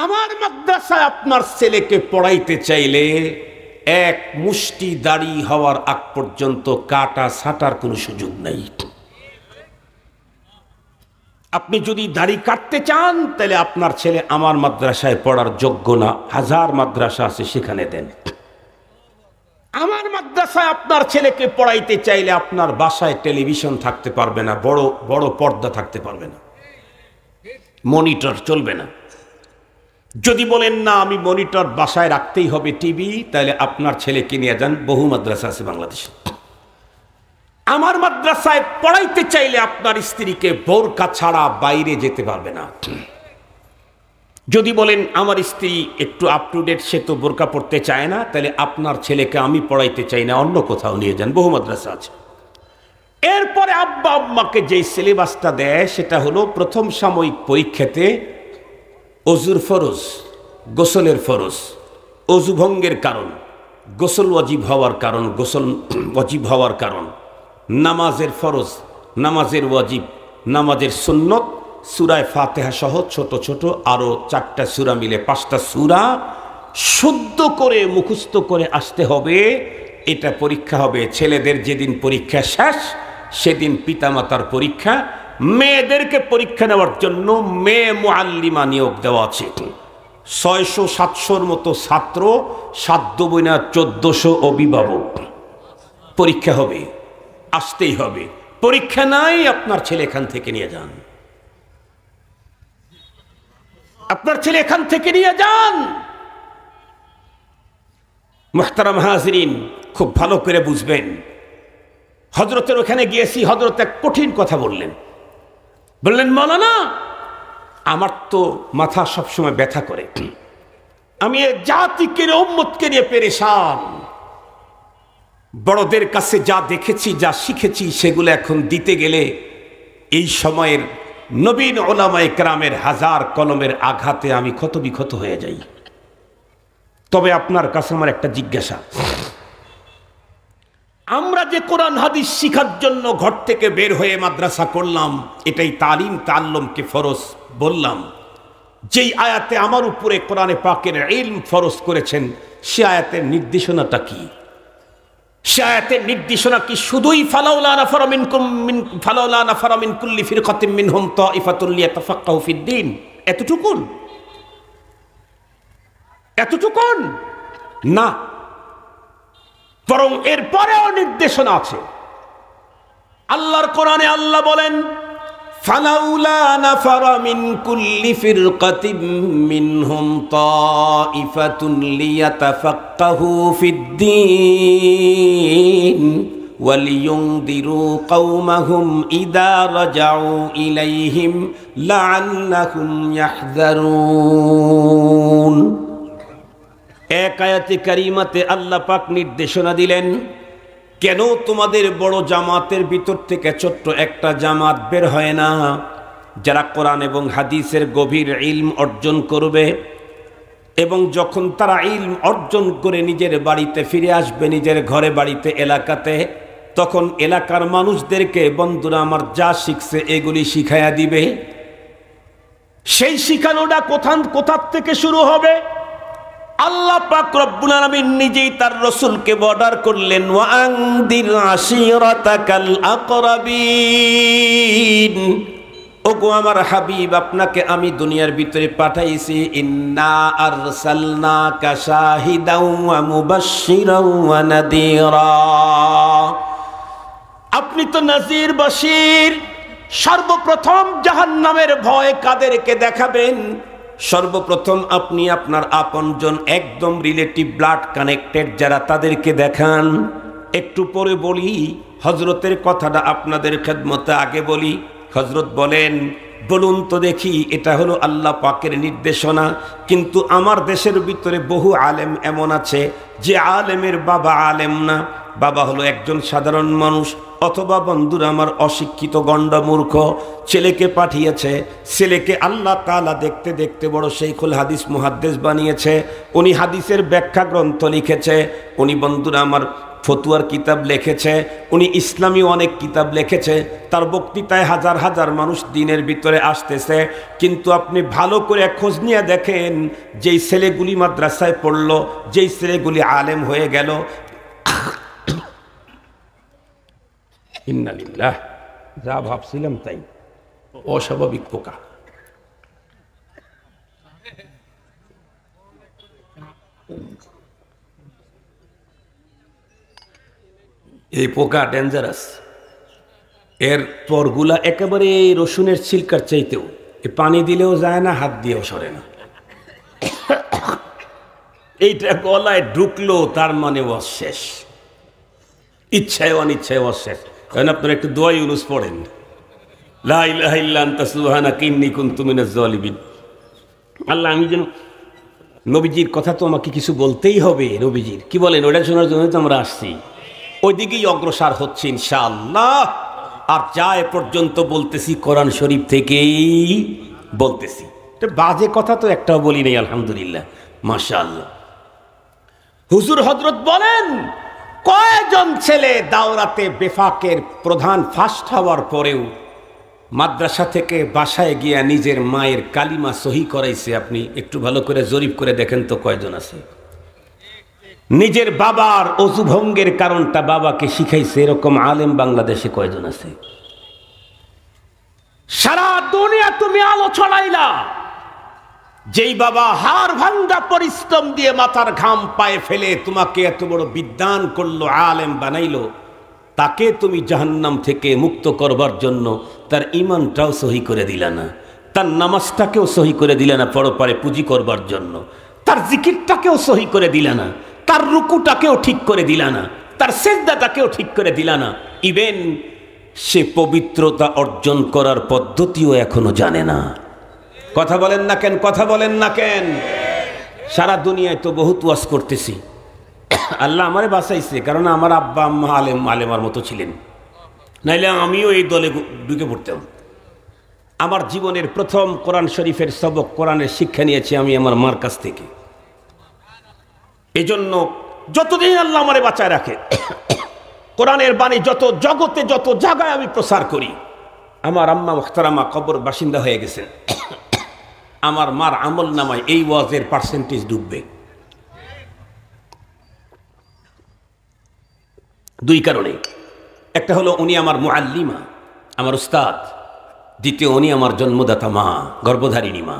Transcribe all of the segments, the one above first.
আমার মাদ্রাসায় আপনার ছেলেকে পড়াইতে চাইলে এক মুষ্টি দাড়ি হওয়ার আগ পর্যন্ত কাটা ছাটার কোনো সুযোগ নাই। আপনি যদি দাড়ি কাটতে চান তাহলে আপনার ছেলে আমার মাদ্রাসায় পড়ার যোগ্য না। হাজার মাদ্রাসা আছে, সেখানে দেন। আমার মাদ্রাসায় আপনার ছেলেকে পড়াইতে চাইলে আপনার বাসায় টেলিভিশন থাকতে পারবে না, বড় বড় পর্দা থাকতে পারবে না, মনিটর চলবে না। যদি বলেন না আমি মনিটর বাসায় রাখতেই হবে, টিভি, তাহলে আপনার ছেলেকে নিয়ে যান, বহু মাদ্রাসা আছে বাংলাদেশে। আমার মাদ্রাসায় পড়াইতে চাইলে আপনার স্ত্রীকে বোরকা ছাড়া বাইরে যেতে পারবে না। যদি বলেন আমার স্ত্রী একটু আপ টু ডেট, সে তো বোরকা পড়তে চায় না, তাহলে আপনার ছেলেকে আমি পড়াইতে চাই না, অন্য কোথাও নিয়ে যান, বহু মাদ্রাসা আছে। এরপরে আব্বা আম্মাকে যে সিলেবাসটা দেয় সেটা হলো প্রথম সাময়িক পরীক্ষাতে অজুর ফরজ, গোসলের ফরজ, অজু ভঙ্গের কারণ, গোসল ওয়াজিব হওয়ার কারণ, গোসল ওয়াজিব হওয়ার কারণ, নামাজের ফরজ, নামাজের ওয়াজিব, নামাজের সুন্নত, সূরায়ে ফাতিহা সহ ছোট ছোট আরো 4টা সূরা মিলে 5টা সূরা শুদ্ধ করে মুখস্থ করে আসতে হবে। এটা পরীক্ষা হবে। ছেলেদের যেদিন পরীক্ষা শেষ সেদিন পিতামাতার পরীক্ষা। মেয়েদেরকে পরীক্ষা নেওয়ার জন্য মেয়ে মুআল্লিমা নিয়োগ দেওয়া আছে। 600-700 মতো ছাত্র, 7 বইনা 1400 অভিভাবক। পরীক্ষা হবে, আসতেই হবে। পরীক্ষা নাই, আপনার ছেলে এখান থেকে নিয়ে যান, আপনার ছেলে এখান থেকে নিয়ে যান। মুহতারাম হাজিরিন, খুব ভালো করে বুঝবেন। হযরতের ওখানে গিয়েছি, হযরত এক কঠিন কথা বললেন। মাওলানা, আমার তো মাথা সবসময় ব্যথা করে, আমি এ জাতিকে উম্মতকে নিয়ে পেরেশান। বড়দের কাছে যা দেখেছি, যা শিখেছি, সেগুলো এখন দিতে গেলে এই সময়ের নবীন উলামায়ে কেরামের হাজার কলমের আঘাতে আমি ক্ষত বিক্ষত হয়ে যাই। তবে আপনার কাছে আমার একটা জিজ্ঞাসা, আমরা যে কোরআন হাদিস শিখার জন্য ঘর থেকে বের হয়ে মাদ্রাসা করলাম, এটাই তালিম তাআল্লুমকে ফরজ বললাম, যেই আয়াতে আমার উপরে কোরআনে পাকের ইলম ফরজ করেছেন, সে আয়াতের নির্দেশনাটা কি? সে আয়াতের নির্দেশনা কি শুধুই ফালাউলা নাফারা মিন কুল্লি ফিরকাতিন মিনহুম তাইফাতুন লিয়াতাফাক্কাহু ফিদ্দীন, এতটুকুন? এতটুকুন না, বরং এর পরেও নির্দেশনা আছে। আল্লাহর কোরআনে আল্লাহ বলেন, ফালাউলা নাফারা মিন কুল্লি ফিরকাতিন মিনহুম তাইফাতুন লিয়াতাফাক্কাহু ফিদ্দীন ওয়ালিয়ুনদিরু কওমাহুম ইযা রাজাউ ইলাইহিম লাআল্লাহুম ইয়াহযারুন। এক আয়াতে কারিমাতে আল্লাহ পাক নির্দেশনা দিলেন, কেন তোমাদের বড় জামাতের ভিতর থেকে ছোট্ট একটা জামাত বের হয় না, যারা কোরআন এবং হাদিসের গভীর ইলম অর্জন করবে, এবং যখন তারা ইলম অর্জন করে নিজের বাড়িতে ফিরে আসবে, নিজের ঘরে বাড়িতে এলাকাতে, তখন এলাকার মানুষদেরকে বন্ধুরা আমার যা শিখছে এগুলি শিখাইয়া দিবে। সেই শিখানোটা কোথা থেকে শুরু হবে? আল্লাহ পাক রব্বুল আলামিন নিজেই তার রাসূলকে অর্ডার করলেন, ওয়া আনদির আশিরাতাকাল আকরাবিন। ওগো আমার হাবিব, আপনাকে আমি দুনিয়ার ভিতরে পাঠাইছি, ইন্না আরসালনাকা শাহিদাও ওয়া মুবাশশিরাও ওয়া নাদিরা। আপনি তো নাজির বাশির। সর্বপ্রথম জাহান্নামের ভয় কাদেরকে দেখাবেন? সর্বপ্রথম আপনি আপনার আপনজন, একদম রিলেটিভ, ব্লাড কানেক্টেড যারা, তাদেরকে দেখান। একটু পরে বলি, হযরতের কথাটা আপনাদের খেদমতে আগে বলি। হযরত বলেন, বলুন তো দেখি, এটা হলো আল্লাহ পাকের নির্দেশনা, কিন্তু আমার দেশের ভিতরে বহু আলেম এমন আছে যে আলেমের বাবা আলেম না, বাবা হলো একজন সাধারণ মানুষ, অথবা বন্ধুরা আমার অশিক্ষিত গণ্ডমূর্খ, ছেলেকে পাঠিয়েছে। ছেলেকে আল্লাহ তাআলা দেখতে দেখতে বড় শাইখুল হাদিস মুহাদ্দিস বানিয়েছে। উনি হাদিসের ব্যাখ্যা গ্রন্থ লিখেছে। উনি বন্ধুরা আমার ফতুয়ার কিতাব লিখেছে, উনি ইসলামী অনেক কিতাব লিখেছে, তার বক্তৃতায় হাজার হাজার মানুষ দিনের ভিতরে আসতেছে। কিন্তু আপনি ভালো করে খোঁজ নিয়ে দেখেন, যেই ছেলেগুলি মাদ্রাসায় পড়লো, যেই ছেলেগুলি আলেম হয়ে গেল, ইন্নালিল্লাহ, যা ভাবছিলাম তাই, অস্বাভাবিক পোকা। এই পোকা ডেঞ্জারাস, এর পরগুলা একেবারে রসুনের ছিলকার চাইতেও, পানি দিলেও যায় না, হাত দিয়েও সরে না। এইটা গলায় ঢুকলো তার মানে অশেষ, ইচ্ছায় অনিচ্ছায় অশেষ। কারণ আপনারা একটু দোয়া ইউনুস পড়েন, লা ইলাহা ইল্লা আনতা সুবহানাকা ইন্নী কুনতু মিনাজ জালিমিন। আল্লাহ, আমি যেন নবীজির কথা তো আমাকে কিছু বলতেই হবে, নবীজির কি বলেন ওটা শোনার জন্য তো আমরা আসছি, ওইদিকেই অগ্রসর হচ্ছে ইনশাআল্লাহ। আর যা এ পর্যন্ত বলতেছি কোরআন শরীফ থেকেই বলতেছি, বাজে কথা তো একটাও বলি নাই, আলহামদুলিল্লাহ, মাশাআল্লাহ। হুজুর হযরত বলেন, কয়জন ছেলে দাওরাতে বেফাকের প্রধান ফার্স্ট হওয়ার পরেও মাদ্রাসা থেকে বাসায় গিয়া নিজের মায়ের কালিমা সহি করাইছে? আপনি একটু ভালো করে জরিপ করে দেখেন তো কয়জন আছে। নিজের বাবার অজু ভঙ্গের কারণটা বাবাকে শিখাইছে, এরকম আলেম বাংলাদেশে কয়জন আছে? সারা দুনিয়া তুমি আলো ছড়াইলা, যেই বাবা হাড় ভাঙ্গা পরিশ্রম দিয়ে মাথার ঘাম পায়ে ফেলে তোমাকে এত বড় বিদ্বান করলো, আলেম বানাইলো, তাকে তুমি জাহান্নাম থেকে মুক্ত করবার জন্য তার ঈমানটাও সহি করে দিলা না, তার নামাজটাকেও সহি করে দিলা না পরপারে পুঁজি করবার জন্য, তার জিকিরটাকেও সহি করে দিলা না, তার রুকুটাকেও ঠিক করে দিলা না, তার সিজদাটাকেও ঠিক করে দিলা না, ইভেন সে পবিত্রতা অর্জন করার পদ্ধতিও এখনো জানে না। কথা বলেন না কেন? কথা বলেন না কেন? সারা দুনিয়ায় তো বহুত ওয়াজ করতেছি, আল্লাহ আমারে বাঁচাইছে, কারণ আমার আব্বা আম্মা আলেমার মতো ছিলেন, নাইলে আমিও এই দলে ঢুকে পড়তাম। আমার জীবনের প্রথম কোরআন শরীফের সবক, কোরআনের শিক্ষা নিয়েছি আমি আমার মার কাছ থেকে। এই জন্য যতদিন আল্লাহ আমারে বাঁচায় রাখে, কোরআনের বাণী যত জগতে যত জায়গায় আমি প্রচার করি, আমার আম্মা মুখতারামা কবর বাসিন্দা হয়ে গেছেন, আমার মার আমল নামায় এই ওয়াজের পার্সেন্টেজ ডুববে। দুই কারণে, একটা হলো উনি আমার মুআল্লিমা, আমার উস্তাদ, দ্বিতীয় উনি আমার জন্মদাতা মা, গর্ভধারিণী মা।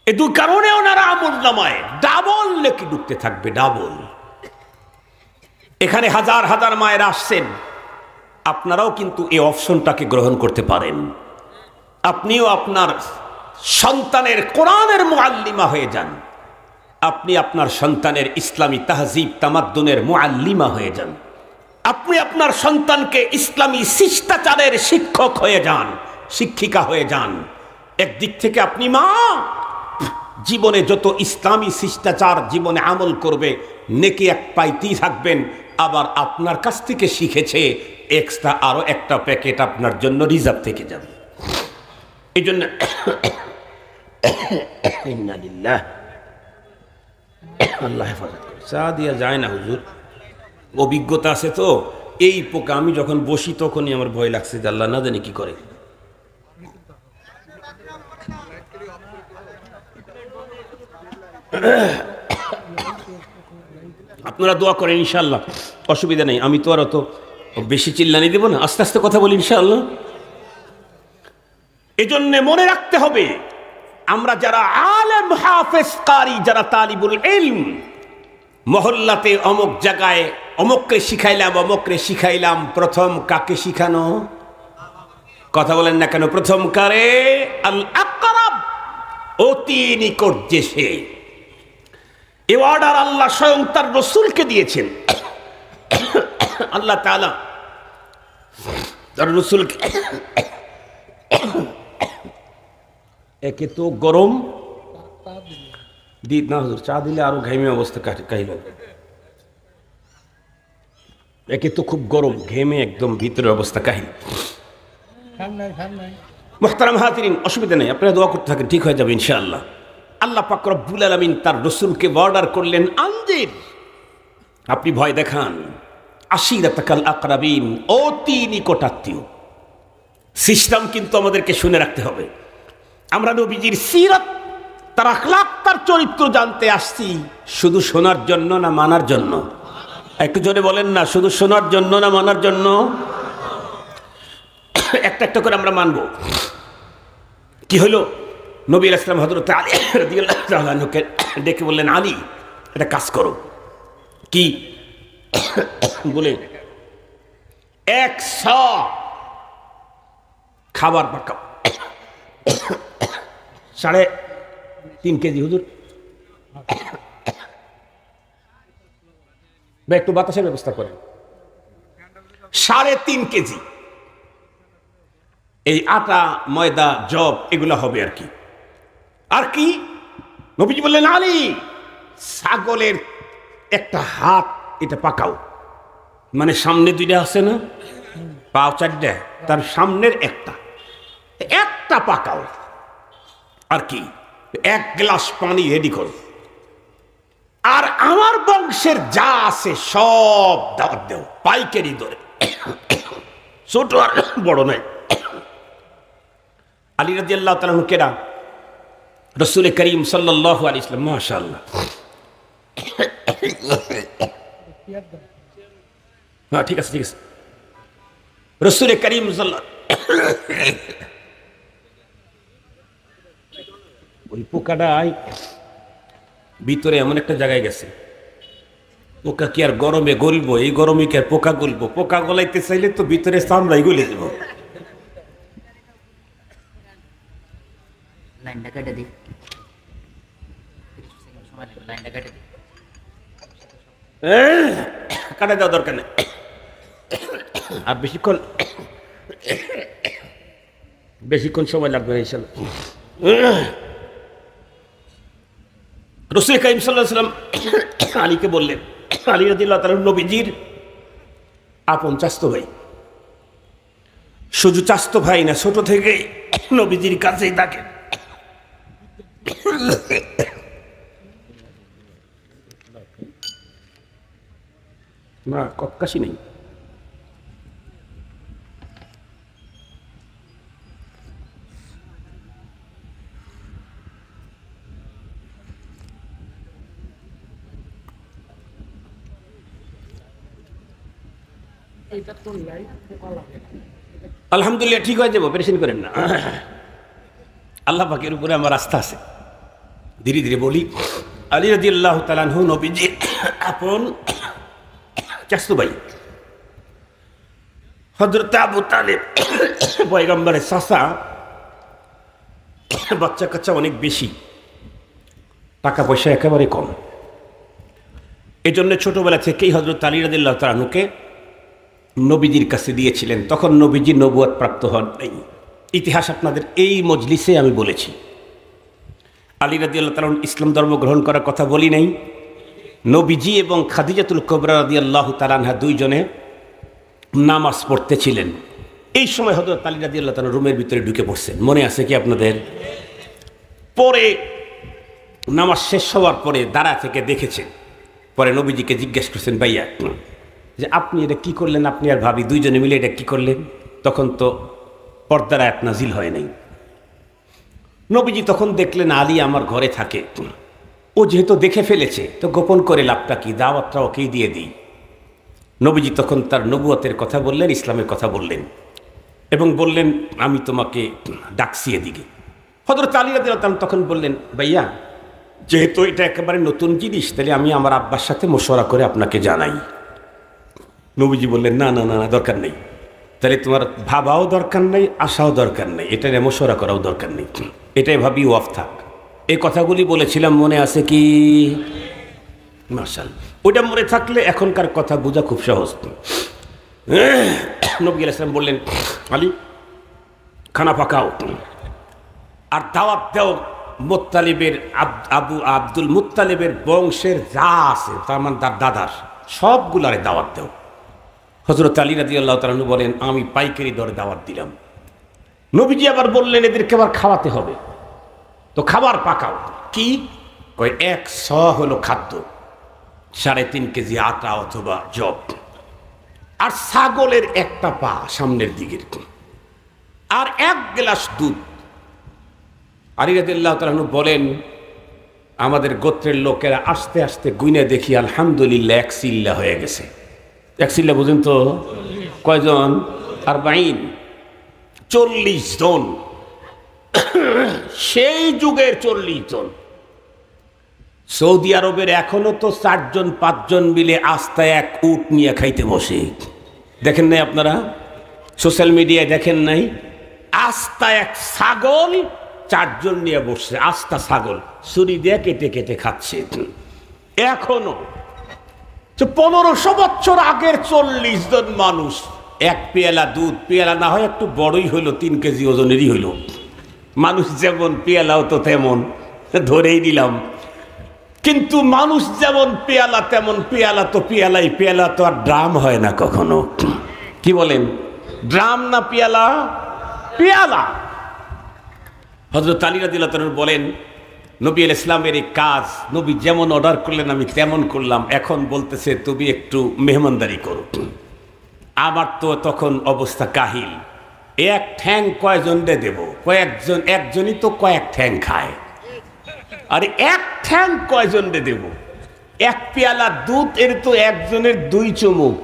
এই দুই কারণে ওনারা আমল নামায় ডাবল লেখে ডুবতে থাকবে, ডাবল। এখানে হাজার হাজার মায়ের আসছেন, আপনারাও কিন্তু এই অপশনটাকে গ্রহণ করতে পারেন। আপনিও আপনার সন্তানের কোরআনের মুআল্লিমা হয়ে যান, আপনি আপনার সন্তানের ইসলামী তাহজিব তামাদ্দুনের মুআল্লিমা হয়ে যান, আপনি আপনার সন্তানকে ইসলামী শিষ্টাচারের শিক্ষক হয়ে যান, শিক্ষিকা হয়ে যান। একদিক থেকে আপনি মা, জীবনে যত ইসলামী শিষ্টাচার জীবনে আমল করবে, নেকি এক পাইতেই থাকবেন। আবার আপনার কাছ থেকে শিখেছে, এক্সট্রা আরো একটা প্যাকেট আপনার জন্য রিজার্ভ থেকে যাবে। এই জন্য আল্লাহ হেফাজত করে, চা দিয়া যায় না হুজুর, অভিজ্ঞতা আছে তো। এই পোকা আমি যখন বসি তখনই আমার ভয় লাগছে যে আল্লাহ না জানি কি করে। আপনারা দোয়া করেন ইনশাআল্লাহ, অসুবিধা নেই। আমি তো আর অত বেশি চিল্লানি দেব না, আস্তে আস্তে কথা বলি ইনশাআল্লাহ। এজন্য মনে রাখতে হবে, আমরা যারা আলেম হাফেজ কারি, যারা তালিবুল ইলম, মহল্লাতে অমুক জায়গায় অমুককে শিখাইলাম অমুকরে শিখাইলাম, প্রথম কাকে শিখানো? কথা বলেন না কেন? প্রথম কারে? আল আকরাব, অতি নিকট যে সে। এ অর্ডার আল্লাহ স্বয়ং তার রসুলকে দিয়েছেন। আল্লাহ তাআলা তার রসুলকে, একে তো গরম দিত না হুজুর, চা দিলে আরো ঘেমে অবস্থা কাহিল। একে তো খুব গরম, ঘেমে একদম ভিতরের অবস্থা কাহিল। মুহতারাম হাজিরিন, অসুবিধা নেই, আপনারা দোয়া করতে থাকেন, ঠিক হয়ে যাবে ইনশাআল্লাহ। আল্লাহ পাক রব্বুল আলামিন তার রসুলকে অর্ডার করলেন, আনজির, আপনি ভয় দেখান। আশিরাতাকাল আকরাবিন, অতি নিকটাত্মীয়। সিস্টেম কিন্তু আমাদেরকে শুনে রাখতে হবে। আমরা নবীজির সিরাত, তার আখলাক, তার চরিত্র জানতে আসছি শুধু শোনার জন্য না মানার জন্য? একটু জোরে বলেন না, শুধু শোনার জন্য না মানার জন্য? একটা একটা করে আমরা মানব। কি হলো? নবী আলাইহিস সালাম হযরত আলী রাদিয়াল্লাহু তাআলা আনহুকে ডেকে বললেন, আলী একটা কাজ করো। কি বলে? 100 খাবার পাকাও। 3.5 কেজি। হুজুর একটু বাতাসের ব্যবস্থা করেন। 3.5 কেজি এই আটা, ময়দা, জব এগুলো হবে আর কি। আর কি? নবীজি বললেন, আলী ছাগলের একটা হাত এটা পাকাও। মানে সামনে 2টা আছে না, পাও 4টা, তার সামনের একটা পাকাও। আর কি? 1 গ্লাস পানি রেডি করো। আর আমার বংশের যা আছে সব দাওয়াত দেও, পাইকারি দরে, ছোট আর বড় নাই। আলী রাদিয়াল্লাহু তাআলা আনহু কেডা? রাসূল করিম সাল্লাল্লাহু আলাইহি ওয়াসাল্লাম। মাশাআল্লাহ। হ্যাঁ, ঠিক আছে ঠিক আছে। রাসূল করিম ওই পোকাটাই ভিতরে এমন একটা জায়গায় গেছে। পোকা কি আর গরমে গলবো? এই গরমে কি আর পোকা গলবো? পোকা গলাইতে চাইলে তো ভিতরে চামড়াই গলে দেব। কাটা দেওয়া দরকার নেই। আর বেশিক্ষণ সময় লাগবে না ইনশাআল্লাহ। রাসূল কারীম সাল্লাল্লাহু আলাইহি ওয়াসাল্লাম আলীকে বললেন, আলী রাদিয়াল্লাহু তাআলা নবীজির আপন চাচতো ভাই। শুধু চাচতো ভাই না, ছোট থেকে নবীজির কাছেই থাকে। না, কক্কাশি নেই। আলহামদুলিল্লাহ, ঠিক হয়ে যাবো, পেরেশানি করেন না। আল্লাহ পাকের উপরে আমার আস্থা আছে। ধীরে ধীরে বলি। আলী রাদিয়াল্লাহু তাআলা আনহু নবীজির আপন চাচতো ভাই। হযরত আবু তালেব পয়গম্বরের চাচা। বাচ্চা কাচ্চা অনেক বেশি, টাকা পয়সা একেবারে কম। এই জন্য ছোটবেলা থেকেই হযরত আলী রাদিয়াল্লাহু তাআলা আনহুকে নবীজির কাছে দিয়েছিলেন। তখন নবীজি নবুয়ত প্রাপ্ত হন নাই। ইতিহাস আপনাদের এই মজলিসে আমি বলেছি। আলী রাদিয়াল্লাহু তাআলা ইসলাম ধর্ম গ্রহণ করার কথা বলি নাই। নবীজি এবং খাদিজাতুল কুবরা রাদিয়াল্লাহু তাআলা আনহা দুইজনে নামাজ পড়তেছিলেন। এই সময় হযরত আলী রাদিয়াল্লাহু তাআলা রুমের ভিতরে ঢুকে পড়ছেন। মনে আছে কি আপনাদের? পরে নামাজ শেষ হওয়ার পরে দাঁড়া থেকে দেখেছেন। পরে নবীজিকে জিজ্ঞেস করছেন, ভাইয়া যে আপনি এটা কি করলেন? আপনি আর ভাবি দুইজনে মিলে এটা কি করলেন? তখন তো পর্দার আয়াত নাজিল হয় নাই। নবীজি তখন দেখলেন আলী আমার ঘরে থাকে, ও যেহেতু দেখে ফেলেছে তো গোপন করে লাভটা কি, দাওয়াতটা ওকেই দিয়ে দিই। নবীজি তখন তার নবুয়তের কথা বললেন, ইসলামের কথা বললেন এবং বললেন, আমি তোমাকে ডাকছি এদিকে। হযরত আলী রাদিয়াল্লাহু তাআলা তখন বললেন, ভাইয়া যেহেতু এটা একেবারে নতুন জিনিস, তাহলে আমি আমার আব্বার সাথে মশওয়ারা করে আপনাকে জানাই। নবীজি বললেন, না না না না, দরকার নেই। তাহলে তোমার ভাবাও দরকার নেই, আসাও দরকার নেই, এটা নিয়ে মশওয়ারা করাও দরকার নেই, এটাই ভাবি ওয়াফ থাক। এই কথাগুলি বলেছিলাম, মনে আছে কি? মাশাআল্লাহ। ওইটা মনে থাকলে এখনকার কথা বোঝা খুব সহজ। নবী আলাইহিস সালাম বললেন, আলী খানা পাকাও আর দাওয়াত দাও মুত্তালিবের আব্দুল মুত্তালিবের বংশের যা আছে, তার মানে তার দাদার সবগুলারে দাওয়াত দাও। হযরত আলী রাদিয়াল্লাহু তাআলা বলেন, আমি পাইকারি দরে দাওয়াত দিলাম। নবীজি আবার বললেন, এদেরকে আবার খাওয়াতে হবে, তো খাবার পাকাও। কি কয়? 100 হলো খাদ্য, 3.5 কেজি আটা অথবা জব, আর ছাগলের একটা পা সামনের দিকের, আর 1 গ্লাস দুধ। আলী রাদিয়াল্লাহু তাআলা আনহু বলেন, আমাদের গোত্রের লোকেরা আস্তে আস্তে গুইনে দেখি আলহামদুলিল্লাহ 1 চিল্লা হয়ে গেছে। 1 চিল্লা বুঝেন তো কয়জন? 40, 40 জন। সেই যুগের 40 জন। সৌদি আরবের এখনো তো 4 জন 5 জন মিলে আস্তা এক উট নিয়ে খাইতে বসে, দেখেন নাই আপনারা? সোশ্যাল মিডিয়ায় দেখেন নাই? আস্তা এক ছাগল 4 জন নিয়ে বসছে, আস্তা ছাগল ছুরি দিয়ে কেটে কেটে খাচ্ছে এখনো। 1500 বছর আগের 40 জন মানুষ 1 পেয়ালা দুধ, পেয়ালা না হয় একটু বড়ই হইলো, 3 কেজি ওজনেরই হইল। মানুষ যেমন পেয়ালাও তো তেমন, ধরেই দিলাম। কিন্তু মানুষ যেমন পেয়ালা তেমন পেয়ালা তো পেয়ালাই, পেয়ালা তো আর ড্রাম হয় না কখনো। কি বলেন? ড্রাম না পেয়ালা? পেয়ালা। হযরত আলী রাদিয়াল্লাহু তাআলা বলেন, নবী আলাইহিস সালামের এই কাজ নবী যেমন অর্ডার করলেন আমি তেমন করলাম। এখন বলতেছে তুমি একটু মেহমানদারি করো। আমার তো তখন অবস্থা কাহিল। 1 ঠ্যাং কয়জন দেব? কয়েকজন, একজনই তো কয়েক ঠ্যাং খায়। আর 1 ঠ্যাং কয়জন দেব? 1 পেয়ালা দুধ এর তো একজনের 2 চুমুক,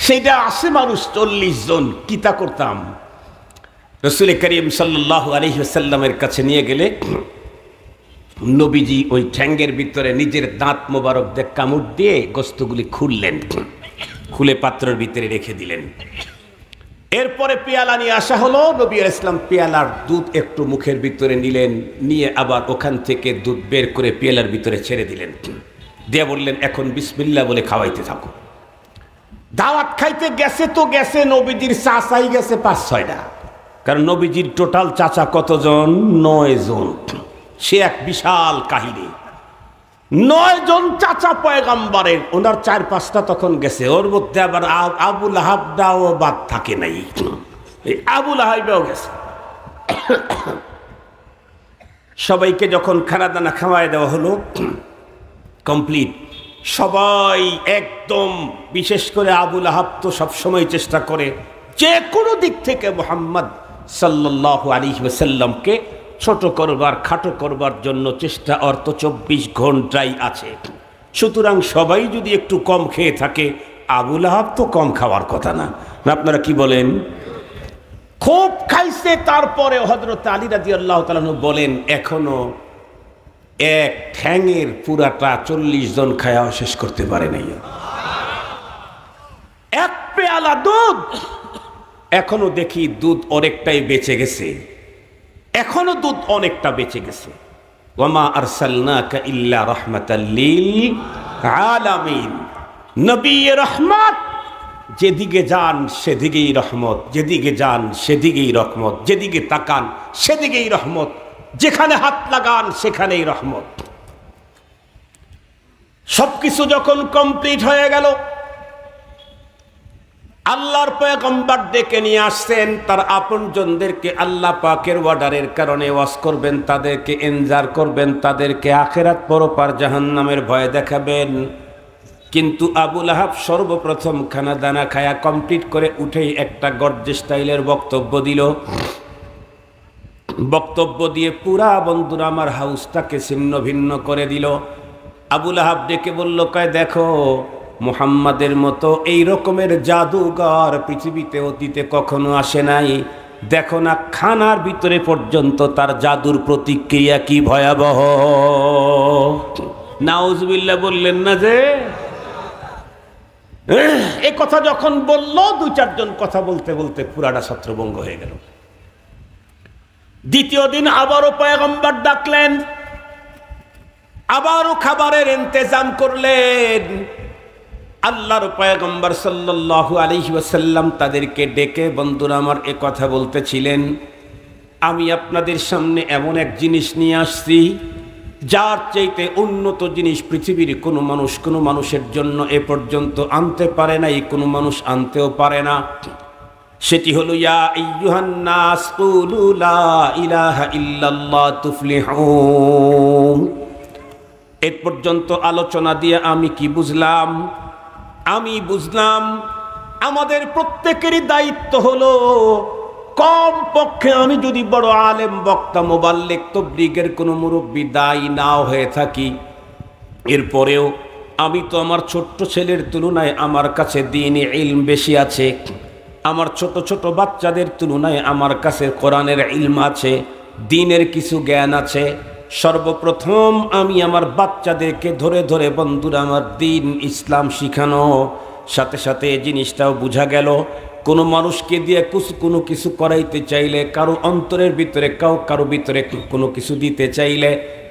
সেটা আসে মানুষ 40 জন। কিতা করতাম? রাসূল করিম সাল্লাল্লাহু আলাইহি ওয়াসাল্লামের কাছে নিয়ে গেলে নবীজি ওই ঠ্যাঙ্গের ভিতরে নিজের দাঁত মোবারক দিয়ে কামড় দিয়ে গোস্তগুলি খুললেন, খুলে পাত্রের ভিতরে রেখে দিলেন। এরপরে পেয়ালা নিয়ে আসা হলো। নবী আলাইহিস সালাম পেয়ালার দুধ একটু মুখের ভিতরে নিলেন, নিয়ে আবার ওখান থেকে দুধ বের করে পেয়ালার ভিতরে ছেড়ে দিলেন, দিয়ে বললেন এখন বিসমিল্লাহ বলে খাওয়াইতে থাকো। দাওয়াত খাইতে গেছে তো গেছে, নবীজির চাচাই গেছে 5-6টা, কারণ নবীজির টোটাল চাচা কতজন? 9 জন। সে এক বিশাল কাহিনী। 9 জন চাচা পয়গম্বরের, ওনার 4-5টা তখন গেছে। ওর মধ্যে আবার আবু লাহাবটাও বাদ থাকে নাই, এই আবু লাহাবও গেছে। সবাইকে যখন খানা দানা খাওয়াই দেওয়া হলো, কমপ্লিট, সবাই একদম, বিশেষ করে আবু লাহাব তো সবসময় চেষ্টা করে যে কোনো দিক থেকে মুহাম্মদ সাল্লাল্লাহু আলাইহি ওয়াসাল্লামকে ছোট করবার, খাটো করবার জন্য চেষ্টা। অর্থ 24 ঘন্টাই আছে। সুতরাং সবাই যদি একটু কম খেয়ে থাকে, আবু লাহাব তো কম খাওয়ার কথা না। আপনারা কি বলেন? খুব খাইছে। তারপরে হযরত আলী রাদিয়াল্লাহু তাআলা বলেন এখনো 1 ঠ্যাঙের পুরাটা 40 জন খাওয়া শেষ করতে পারে নাই। 1 পেয়ালা দুধ, এখনো দেখি দুধ অনেকটাই বেঁচে গেছে, এখনো দুধ অনেকটা বেঁচে গেছে। ওয়ামা আরসালনাকা ইল্লা রাহমাতাল লিল আলামিন। নবী রহমত, যেদিকে যান সেদিকেই রহমত, যেদিকে যান সেদিকেই রহমত, যেদিকে তাকান সেদিকেই রহমত, যেখানে হাত লাগান সেখানেই রহমত। সবকিছু যখন কমপ্লিট হয়ে গেল, আল্লাহর পয়গম্বর ডেকে নিয়ে আসছেন তার আপনজনদেরকে। আল্লাহ পাকের অর্ডারের কারণে ওয়াজ করবেন, তাদেরকে এনজার করবেন, তাদেরকে আখিরাত পরপার জাহান্নামের ভয় দেখাবেন। কিন্তু আবু লাহাব সর্বপ্রথম খানা দানা খায়া কমপ্লিট করে উঠেই একটা গর্জে স্টাইলের বক্তব্য দিল। বক্তব্য দিয়ে পুরা বন্ধুরা আমার হাউসটাকে ছিন্ন ভিন্ন করে দিল। আবু লাহাব ডেকে বলল, কয় দেখো, মুহাম্মাদের মতো এই রকমের জাদুঘর পৃথিবীতে অতীতে কখনো আসে নাই। দেখো না, খানার ভিতরে পর্যন্ত তার জাদুর প্রতিক্রিয়া কি ভয়াবহ। নাউজুবিল্লাহ বললেন না যে? এই কথা যখন বলল, 2-4 জন কথা বলতে বলতে পুরাটা ছত্রভঙ্গ হয়ে গেল। দ্বিতীয় দিন আবারও পয়গম্বর ডাকলেন, আবারও খাবারের ইন্তজাম করলেন। আল্লাহর পয়গম্বর সাল্লাল্লাহু আলাইহি ওয়াসাল্লাম তাদেরকে ডেকে, বন্ধুরা আমার এ কথা বলতেছিলেন, আমি আপনাদের সামনে এমন এক জিনিস নিয়ে আসছি যার চাইতে উন্নত জিনিস পৃথিবীর কোনো মানুষ কোনো মানুষের জন্য এ পর্যন্ত আনতে পারে নাই, কোনো মানুষ আনতেও পারে না। সেটি হলো ইয়া আইয়ুহান নাস কুলু লা ইলাহা ইল্লাল্লাহ তুফলিহুন। এ পর্যন্ত আলোচনা দিয়ে আমি কি বুঝলাম? আমি বুঝলাম আমাদের প্রত্যেকেরই দায়িত্ব হলো, কম পক্ষে আমি যদি বড় আলেম, বক্তা, মুবাল্লিগ, তাবলীগের কোনো মুরব্বী, দায়ী নাও হয়ে থাকি, এরপরেও আমি তো আমার ছোট্ট ছেলের তুলনায় আমার কাছে দ্বীনি ইলম বেশি আছে, আমার ছোট ছোট বাচ্চাদের তুলনায় আমার কাছে কোরআনের ইলম আছে, দ্বীনের কিছু জ্ঞান আছে। সর্বপ্রথম আমি আমার বাচ্চাদেরকে ধরে ধরে বন্ধুরা আমার দ্বীন ইসলাম শিখানো। সাথে সাথে এই জিনিসটাও বোঝা গেল, কোনো মানুষকে দিয়ে কোনো কিছু করাইতে চাইলে, কারো অন্তরের ভিতরে কারো ভিতরে কোনো কিছু দিতে চাইলে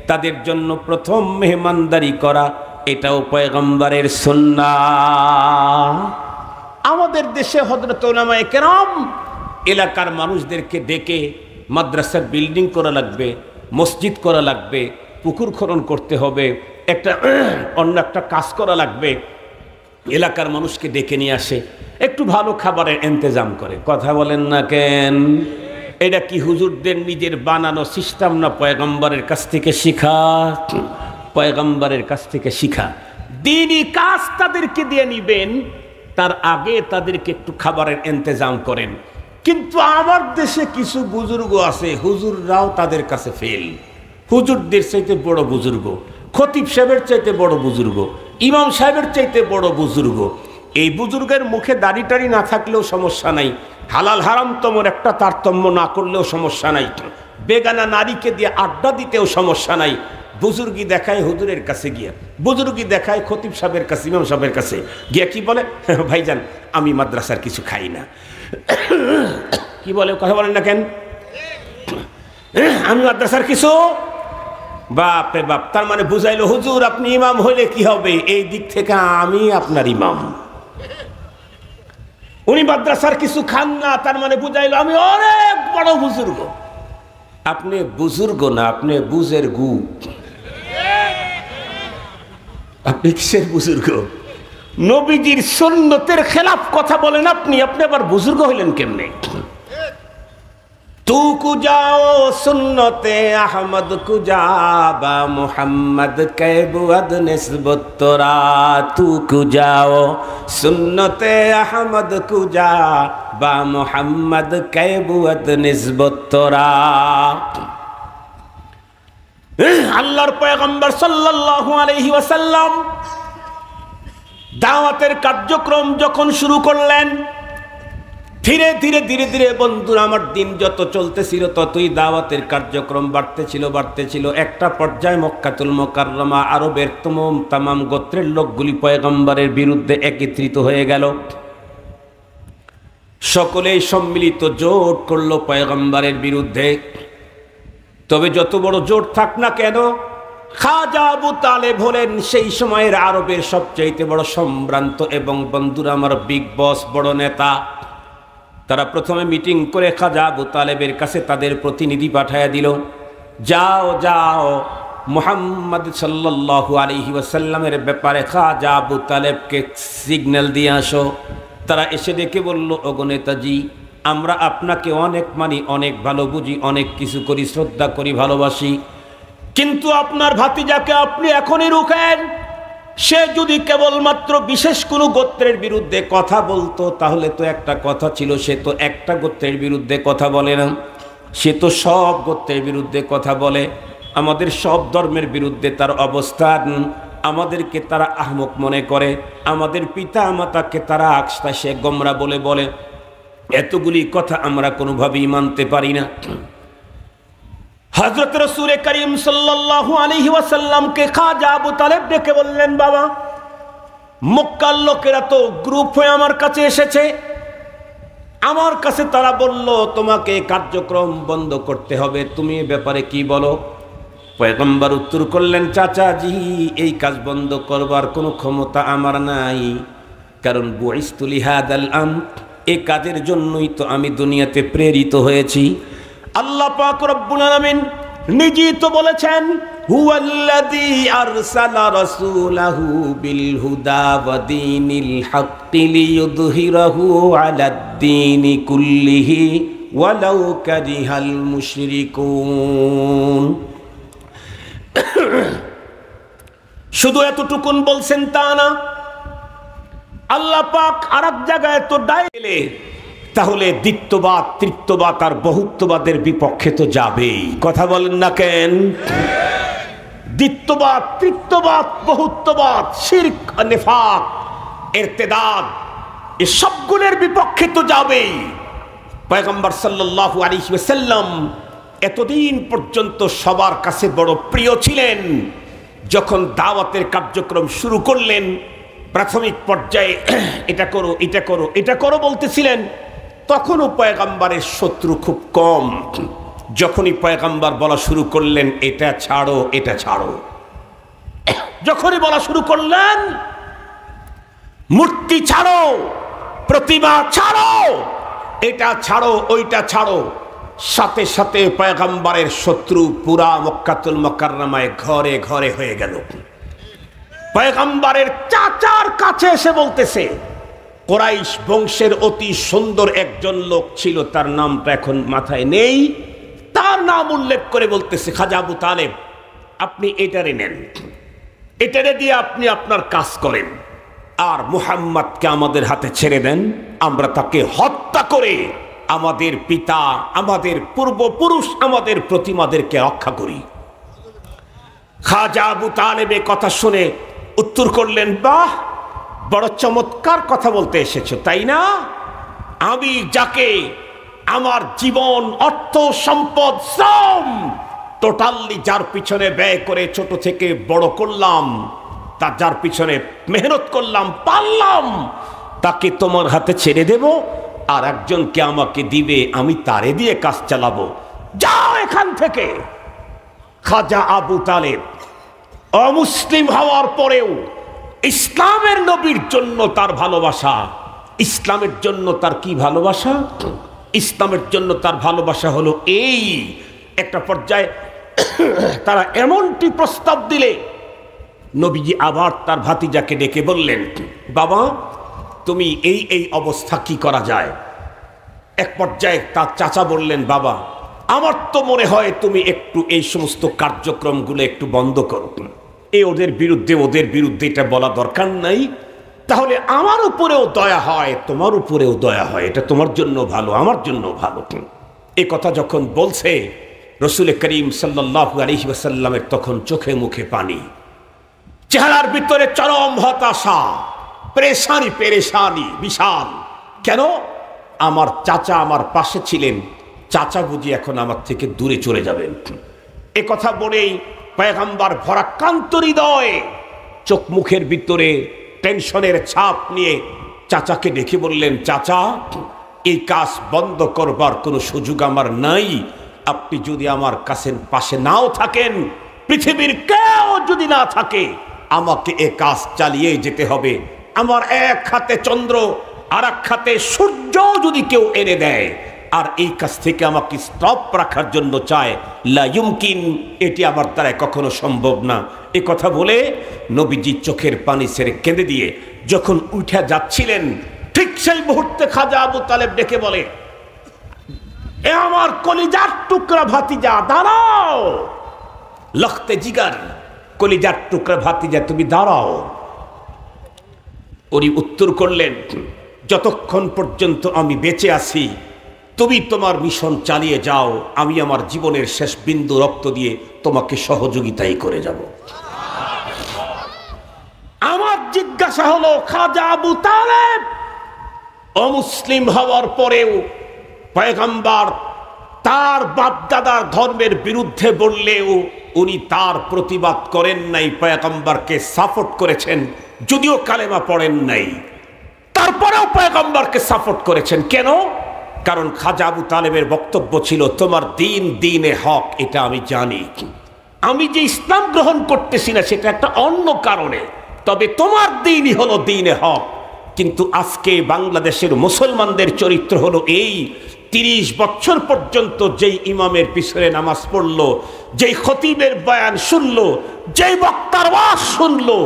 তাদের জন্য প্রথম মেহমানদারি করা, এটাও পয়গম্বরের সুন্নাহ। আমাদের দেশে হযরত উলামায়ে কেরাম এলাকার মানুষদেরকে ডেকে মাদ্রাসার বিল্ডিং করা লাগবে, মসজিদ করা লাগবে, পুকুর খনন করতে হবে, অন্য একটা কাজ করা লাগবে, এলাকার মানুষকে ডেকে নিয়ে আসে, একটু ভালো খাবারের ইন্তজাম করে। কথা বলেন না কেন? এটা কি হুজুরদের নিজের বানানো সিস্টেম না পয়গম্বরের কাছ থেকে শিখা? পয়গম্বরের কাছ থেকে শিখা। দ্বীনি কাজ তাদেরকে দিয়ে নিবেন, তার আগে তাদেরকে একটু খাবারের ইন্তজাম করেন। কিন্তু আমার দেশে কিছু বুজুর্গ আছে, হুজুররাও তাদের কাছে ফেল। হুজুরদের চাইতে বড় বুজুর্গ, খতিব সাহেবের চাইতে বড় বুজুর্গ, ইমাম সাহেবের চাইতে বড় বুজুর্গ। এই বুজুর্গের মুখে দাড়ি টাড়ি না থাকলেও সমস্যা নাই, হালাল হারাম তোমর একটা তারতম্য না করলেও সমস্যা নাই, বেগানা নারীকে দিয়ে আড্ডা দিতেও সমস্যা নাই। বুজুর্গি দেখায় হুজুরের কাছে গিয়া, বুজুর্গি দেখায় খতিব সাহেবের কাছে, ইমাম সাহেবের কাছে গিয়া কি বলে? ভাইজান আমি মাদ্রাসার কিছু খাই না। কি বলে? কথা বলেন না কেন? আমি মাদ্রাসার কিছু, বাপ রে বাপ, তার মানে বুঝাইলো হুজুর আপনি ইমাম হইলে কি হবে, এই দিক থেকে আমি আপনার ইমাম। উনি মাদ্রাসার কিছু খান না, তার মানে বুঝাইলো আমি অনেক বড় বুজুর্গ। আপনি বুজুর্গ না, আপনি বুজের গু। আপনি কিসের বুজুর্গ? নবীজির সুন্নতের খেলাফ কথা বলেন আপনি, আপনি আবার বুজুর্গ হইলেন কেমনে? তু কুজাও সুন্নতে আহমদ কুজাবা মুহাম্মদ কে বুয়াদ নিসবত তোরা। তু কুজাও সুন্নতে আহমদ কুজা বা মুহাম্মদ কে বুয়াদ নিসবত তোরা। আল্লাহর পয়গম্বর সাল্লাল্লাহু আলাইহি ওয়াসাল্লাম দাওয়াতের কার্যক্রম যখন শুরু করলেন, ধীরে ধীরে ধীরে ধীরে বন্ধুরা আমার দিন যত চলতেছিল ততই দাওয়াতের কার্যক্রম বাড়তেছিল। একটা পর্যায়ে মক্কাতুল মুকাররমা আরবের তামাম গোত্রের লোকগুলি পয়গম্বরের বিরুদ্ধে একত্রিত হয়ে গেল। সকলেই সম্মিলিত জোট করলো পয়গম্বরের বিরুদ্ধে। তবে যত বড় জোট থাক না কেন, খাজা আবু তালেব হলেন সেই সময়ের আরবের সবচাইতে বড় সম্ভ্রান্ত এবং বন্ধুরা আমার বিগ বস, বড় নেতা। তারা প্রথমে মিটিং করে খাজা আবু তালেবের কাছে তাদের প্রতিনিধি পাঠায়া দিল, যাও যাও মুহাম্মদ সাল্লাল্লাহু আলাইহি ওয়াসাল্লামের ব্যাপারে খাজা আবু তালেবকে সিগন্যাল দিয়ে আসো। তারা এসে ডেকে বলল, ওগো নেতাজি, আমরা আপনাকে অনেক মানি, অনেক ভালো বুঝি, অনেক কিছু করি, শ্রদ্ধা করি, ভালোবাসি, কিন্তু আপনার ভাতিজাকে আপনি এখনই রুখেন। সে যদি কেবলমাত্র বিশেষ কোনো গোত্রের বিরুদ্ধে কথা বলতো তাহলে তো একটা কথা ছিল, সে তো একটা গোত্রের বিরুদ্ধে কথা বলে না, সে তো সব গোত্রের বিরুদ্ধে কথা বলে। আমাদের সব ধর্মের বিরুদ্ধে তার অবস্থান। আমাদেরকে তারা আহমক মনে করে, আমাদের পিতা মাতাকে তারা আকশা সে গোমরা বলে। এতগুলি কথা আমরা কোনোভাবেই মানতে পারি না। হযরত রাসূল করিম সাল্লাল্লাহু আলাইহি ওয়াসাল্লামকে খাজা আবু তালেব ডেকে বললেন, বাবা, মক্কার লোকেরা তো গ্রুপ হয়ে আমার কাছে এসেছে, আমার কাছে তারা বলল তোমাকে কার্যক্রম বন্ধ করতে হবে, তুমি এ ব্যাপারে কি বলো? পয়গম্বর উত্তর করলেন, চাচাজি, এই কাজ বন্ধ করবার কোনো ক্ষমতা আমার নাই, কারণ বুইসতু লিহাদাল আমর, এই কাজের জন্যই তো আমি দুনিয়াতে প্রেরিত হয়েছি। আল্লাহ পাক রব্বুল আলামিন নিজেই তো বলেছেন, হুয়াল্লাযী আরসালা রাসূলাহু বিল হুদা ওয়া দীনিল হাক্কি লিইয়ুযহিরাহু আলাদ-দীনি কুল্লিহি ওয়ালাউ কারিহাল মুশরিকুন। শুধু এতটুকুন বলছেন তা না, আল্লাহ পাক আর এক জায়গায় তো ডাইলে, তাহলে দ্বিত্ববাদ, তৃত্ববাদ আর বহুত্ববাদের বিপক্ষে তো যাবেই। কথা বলেন না কেন? দ্বিত্ববাদ, তৃত্ববাদ, বহুত্ববাদ, শিরক, নিফাক, ইরতিদাদ, এই সবগুলোর বিপক্ষে তো যাবেই। পয়গম্বর সাল্লাল্লাহু আলাইহি ওয়াসাল্লাম এতদিন পর্যন্ত সবার কাছে বড় প্রিয় ছিলেন। যখন দাওয়াতের কার্যক্রম শুরু করলেন, প্রাথমিক পর্যায়ে এটা করো, এটা করো, এটা করো বলতেছিলেন, তখনও পয়গম্বরের শত্রু খুব কম। যখনই পয়গম্বর বলা শুরু করলেন এটা ছাড়ো, এটা ছাড়ো, যখনই বলা শুরু করলেন মূর্তি ছাড়ো, প্রতিমা ছাড়ো, এটা ছাড়ো, ওইটা ছাড়ো, সাথে সাথে পয়গম্বরের শত্রু পুরা মক্কাতুল মুকাররমায় ঘরে ঘরে হয়ে গেল। পয়গম্বরের চাচার কাছে এসে বলতেছে, কুরাইশ বংশের অতি সুন্দর একজন লোক ছিল, তার নামটা এখন মাথায় নেই, তার নাম উল্লেখ করে বলতেছে, খাজা আবু তালেব, আপনি এটারে নেন, এটারে দিয়ে আপনি আপনার কাজ করেন, আর মুহাম্মদকে আমাদের হাতে ছেড়ে দেন, আমরা তাকে হত্যা করে আমাদের পিতা, আমাদের পূর্বপুরুষ, আমাদের প্রতিমাদেরকে রক্ষা করি। খাজা আবু তালেব কথা শুনে উত্তর করলেন, বাহ, বড় চমৎকার কথা বলতে এসেছো, তাই না? আমি যাকে আমার জীবন, অর্থ, সম্পদ, শ্রম টোটালি যার পিছনে ব্যয় করে ছোট থেকে বড় করলাম, তার যার পিছনে মেহনত করলাম, পারলাম, তাকে তোমার হাতে ছেড়ে দেব, আর একজনকে আমাকে দিবে, আমি তারে দিয়ে কাজ চালাবো, যাও এখান থেকে। খাজা আবু তালেব অমুসলিম হওয়ার পরেও ইসলামের নবীর জন্য তার ভালোবাসা, ইসলামের জন্য তার কি ভালোবাসা? ইসলামের জন্য তার ভালোবাসা হলো এই। একটা পর্যায়ে তারা এমনটি প্রস্তাব দিলে নবীজি আবার তার ভাতিজাকে ডেকে বললেন, বাবা, তুমি এই এই অবস্থা কি করা যায়? এক পর্যায়ে তার চাচা বললেন, বাবা, আমার তো মনে হয় তুমি একটু এই সমস্ত কার্যক্রমগুলো একটু বন্ধ করো, এই ওদের বিরুদ্ধে এটা বলা দরকার নাই, তাহলে আমার উপরেও দয়া হয়, তোমার উপরেও দয়া হয়, এটা তোমার জন্য ভালো, আমার জন্য ভালো। এই কথা যখন বলছে, রাসূল করিম সাল্লাল্লাহু আলাইহি ওয়াসাল্লামের তখন চোখে মুখে পানি, চেহারার ভিতরে চরম হতাশা, পেরেশানি বিশাল। কেন? আমার চাচা আমার পাশে ছিলেন, চাচা বুঝি এখন আমার থেকে দূরে চলে যাবেন। এ কথা বলেই পয়গম্বর ভরাক্রান্ত হৃদয়ে, চোখ মুখের ভিতরে টেনশনের ছাপ নিয়ে চাচাকে ডেকে বললেন, চাচা, এই কাজ বন্ধ করবার কোনো সুযোগ আমার নাই, আপনি যদি আমার কাছে পাশে নাও থাকেন, পৃথিবীর কেউ যদি না থাকে, আমাকে এ কাজ চালিয়ে যেতে হবে। আমার এক হাতে চন্দ্র আর এক হাতে সূর্য যদি কেউ এনে দেয়, আর এই কাজ থেকে আমাকে স্টপ রাখার জন্য চায়, লা ইউমকিন, এটি আমার দ্বারা কখনো সম্ভব না। এ কথা বলে নবীজি চোখের পানি ছেড়ে কেঁদে দিয়ে যখন উঠে যাচ্ছিলেন, ঠিক সেই মুহূর্তে খাজা আবু তালেব ডেকে বলে, এ আমার কলিজার টুকরা ভাতিজা, দাঁড়াও। লখতে জিগার, কলিজার টুকরা ভাতিজা, তুমি দাঁড়াও। উনি উত্তর করলেন, যতক্ষণ পর্যন্ত আমি বেঁচে আছি তুমি তোমার মিশন চালিয়ে যাও, আমি আমার জীবনের শেষ বিন্দু রক্ত দিয়ে তোমাকে সহযোগিতাই করে যাব। আমার জিজ্ঞাসা হলো, খাজা আবু তালেব অমুসলিম হওয়ার পরেও পয়গম্বর তার বাপদাদার ধর্মের বিরুদ্ধে বললেও উনি তার প্রতিবাদ করেন নাই, পয়গম্বরকে সাপোর্ট করেছেন, যদিও কালেমা পড়েন নাই, তারপরেও পয়গম্বরকে সাপোর্ট করেছেন। কেন? কারণ খাজা আবু তালেবের বক্তব্য ছিল, তোমার দিন দিনে হক, এটা আমি জানি, আমি যে ইসলাম গ্রহণ করতেছি না সেটা একটা অন্য কারণে, তবে তোমার দিনই হলো দিনে হক। কিন্তু আজকে বাংলাদেশের মুসলমানদের চরিত্র হলো এই, 30 বছর পর্যন্ত যেই ইমামের পিছনে নামাজ পড়লো, যেই খতিবের বয়ান শুনলো, যেই বক্তার ওয়াজ শুনলো,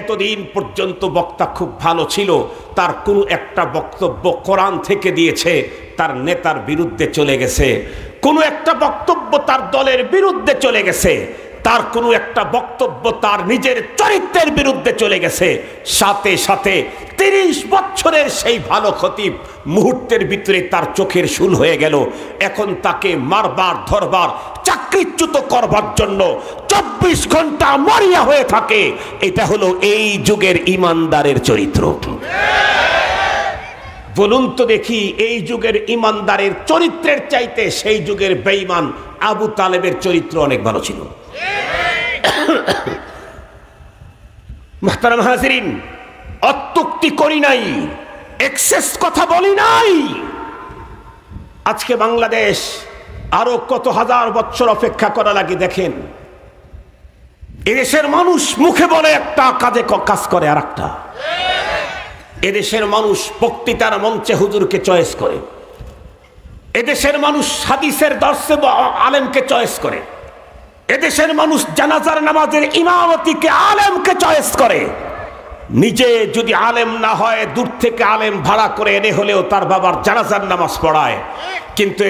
এতদিন পর্যন্ত বক্তা খুব ভালো ছিল, তার কোনো একটা বক্তব্য কোরআন থেকে দিয়েছে, তার নেতার বিরুদ্ধে চলে গেছে, কোনো একটা বক্তব্য তার দলের বিরুদ্ধে চলে গেছে, তার কোনো একটা বক্তব্য তার নিজের চরিত্রের বিরুদ্ধে চলে গেছে, সাথে সাথে 30 বছরের সেই ভালো খতিব মুহূর্তের ভিতরে তার চোখের শুল হয়ে গেল। এখন তাকে মারবার ধরবার চাকরিচ্যুত করবার জন্য 24 ঘন্টা মরিয়া হয়ে থাকে। এটা হলো এই যুগের ইমানদারের চরিত্র। বলুন তো দেখি, এই যুগের ইমানদারের চরিত্রের চাইতে সেই যুগের বেঈমান আবু তালেবের চরিত্র অনেক ভালো ছিল। মুহতারাম হাজিরিন, অত্যুক্তি করি নাই, এক্সেস কথা বলি নাই। আজকে বাংলাদেশ আরো কত হাজার বছর অপেক্ষা করা লাগে দেখেন। এদেশের মানুষ মুখে বলে একটা, কাজে কাজ করে আর একটা। এদেশের মানুষ বক্তৃতার মঞ্চে হুজুরকে চয়েস করে, এদেশের মানুষ হাদিসের দর্শে আলেমকে চয়েস করে, এদেশের মানুষ জানাজার নামাজের ইমামতিকে আলেমকে চয়েস করে। নিজে যদি আলেম না হয়, দূর থেকে আলেম ভাড়া করে এনে হলেও তার বাবার জানাজার নামাজ পড়ায়। কিন্তু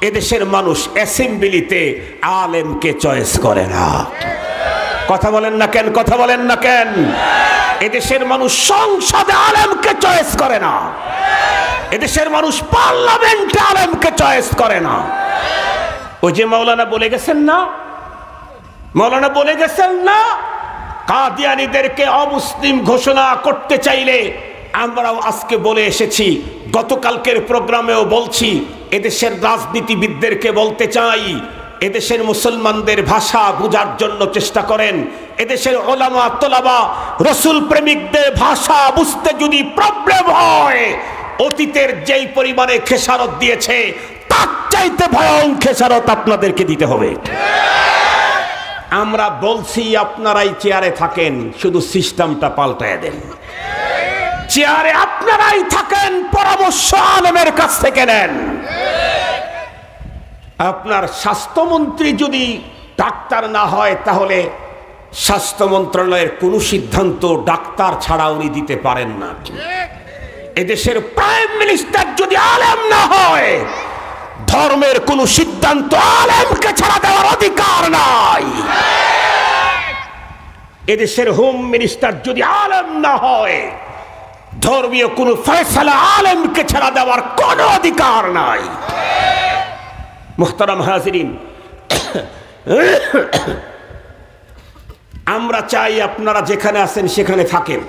এদেশের মানুষ অ্যাসেম্বলিতে আলেমকে চয়েস করে না। কথা বলেন না কেন? কথা বলেন না কেন? এদেশের মানুষ সংসদে আলেমকে চয়েস করে না, এদেশের মানুষ পার্লামেন্টে আলেমকে চয়েস করে না। ওই যে মাওলানা বলে গেছেন না, মাওলানা বলে গেছেন না, কাদিয়ানীদেরকে অমুসলিম ঘোষণা করতে চাইলে, আমরাও আজকে বলে এসেছি, গতকালকের প্রোগ্রামেও বলছি, এদেশের রাজনীতিবিদদেরকে বলতে চাই, এদেশের মুসলমানদের ভাষা বুঝার জন্য চেষ্টা করেন। এদেশের ওলামা তোলাবা রসুল প্রেমিকদের ভাষা বুঝতে যদি প্রবলেম হয়, অতীতের যেই পরিমাণে খেসারত দিয়েছে তার চাইতে ভয়ঙ্কর খেসারত আপনাদেরকে দিতে হবে। আমরা বলছি আপনারাই চেয়ারে থাকেন, শুধু সিস্টেমটা পাল্টায় দেন। চেয়ারে আপনারাই থাকেন, পরামর্শ আলেমের কাছ থেকে নেন। আপনার স্বাস্থ্যমন্ত্রী যদি ডাক্তার না হয়, তাহলে স্বাস্থ্য মন্ত্রণালয়ের কোনো সিদ্ধান্ত ডাক্তার ছাড়া উনি দিতে পারেন না। এদেশের প্রাইম মিনিস্টার যদি আলেম না হয়, ধর্মের কোন সিদ্ধান্ত আলেমকে ছাড়া দেওয়ার অধিকার নাই। এদেশের হোম মিনিস্টার যদি আলেম না হয়, ধর্মীয় কোন ফয়সালা আলেমকে ছাড়া দেওয়ার কোনো অধিকার নাই। মুহতারাম হাজিরিন, আমরা চাই আপনারা যেখানে আছেন সেখানে থাকেন।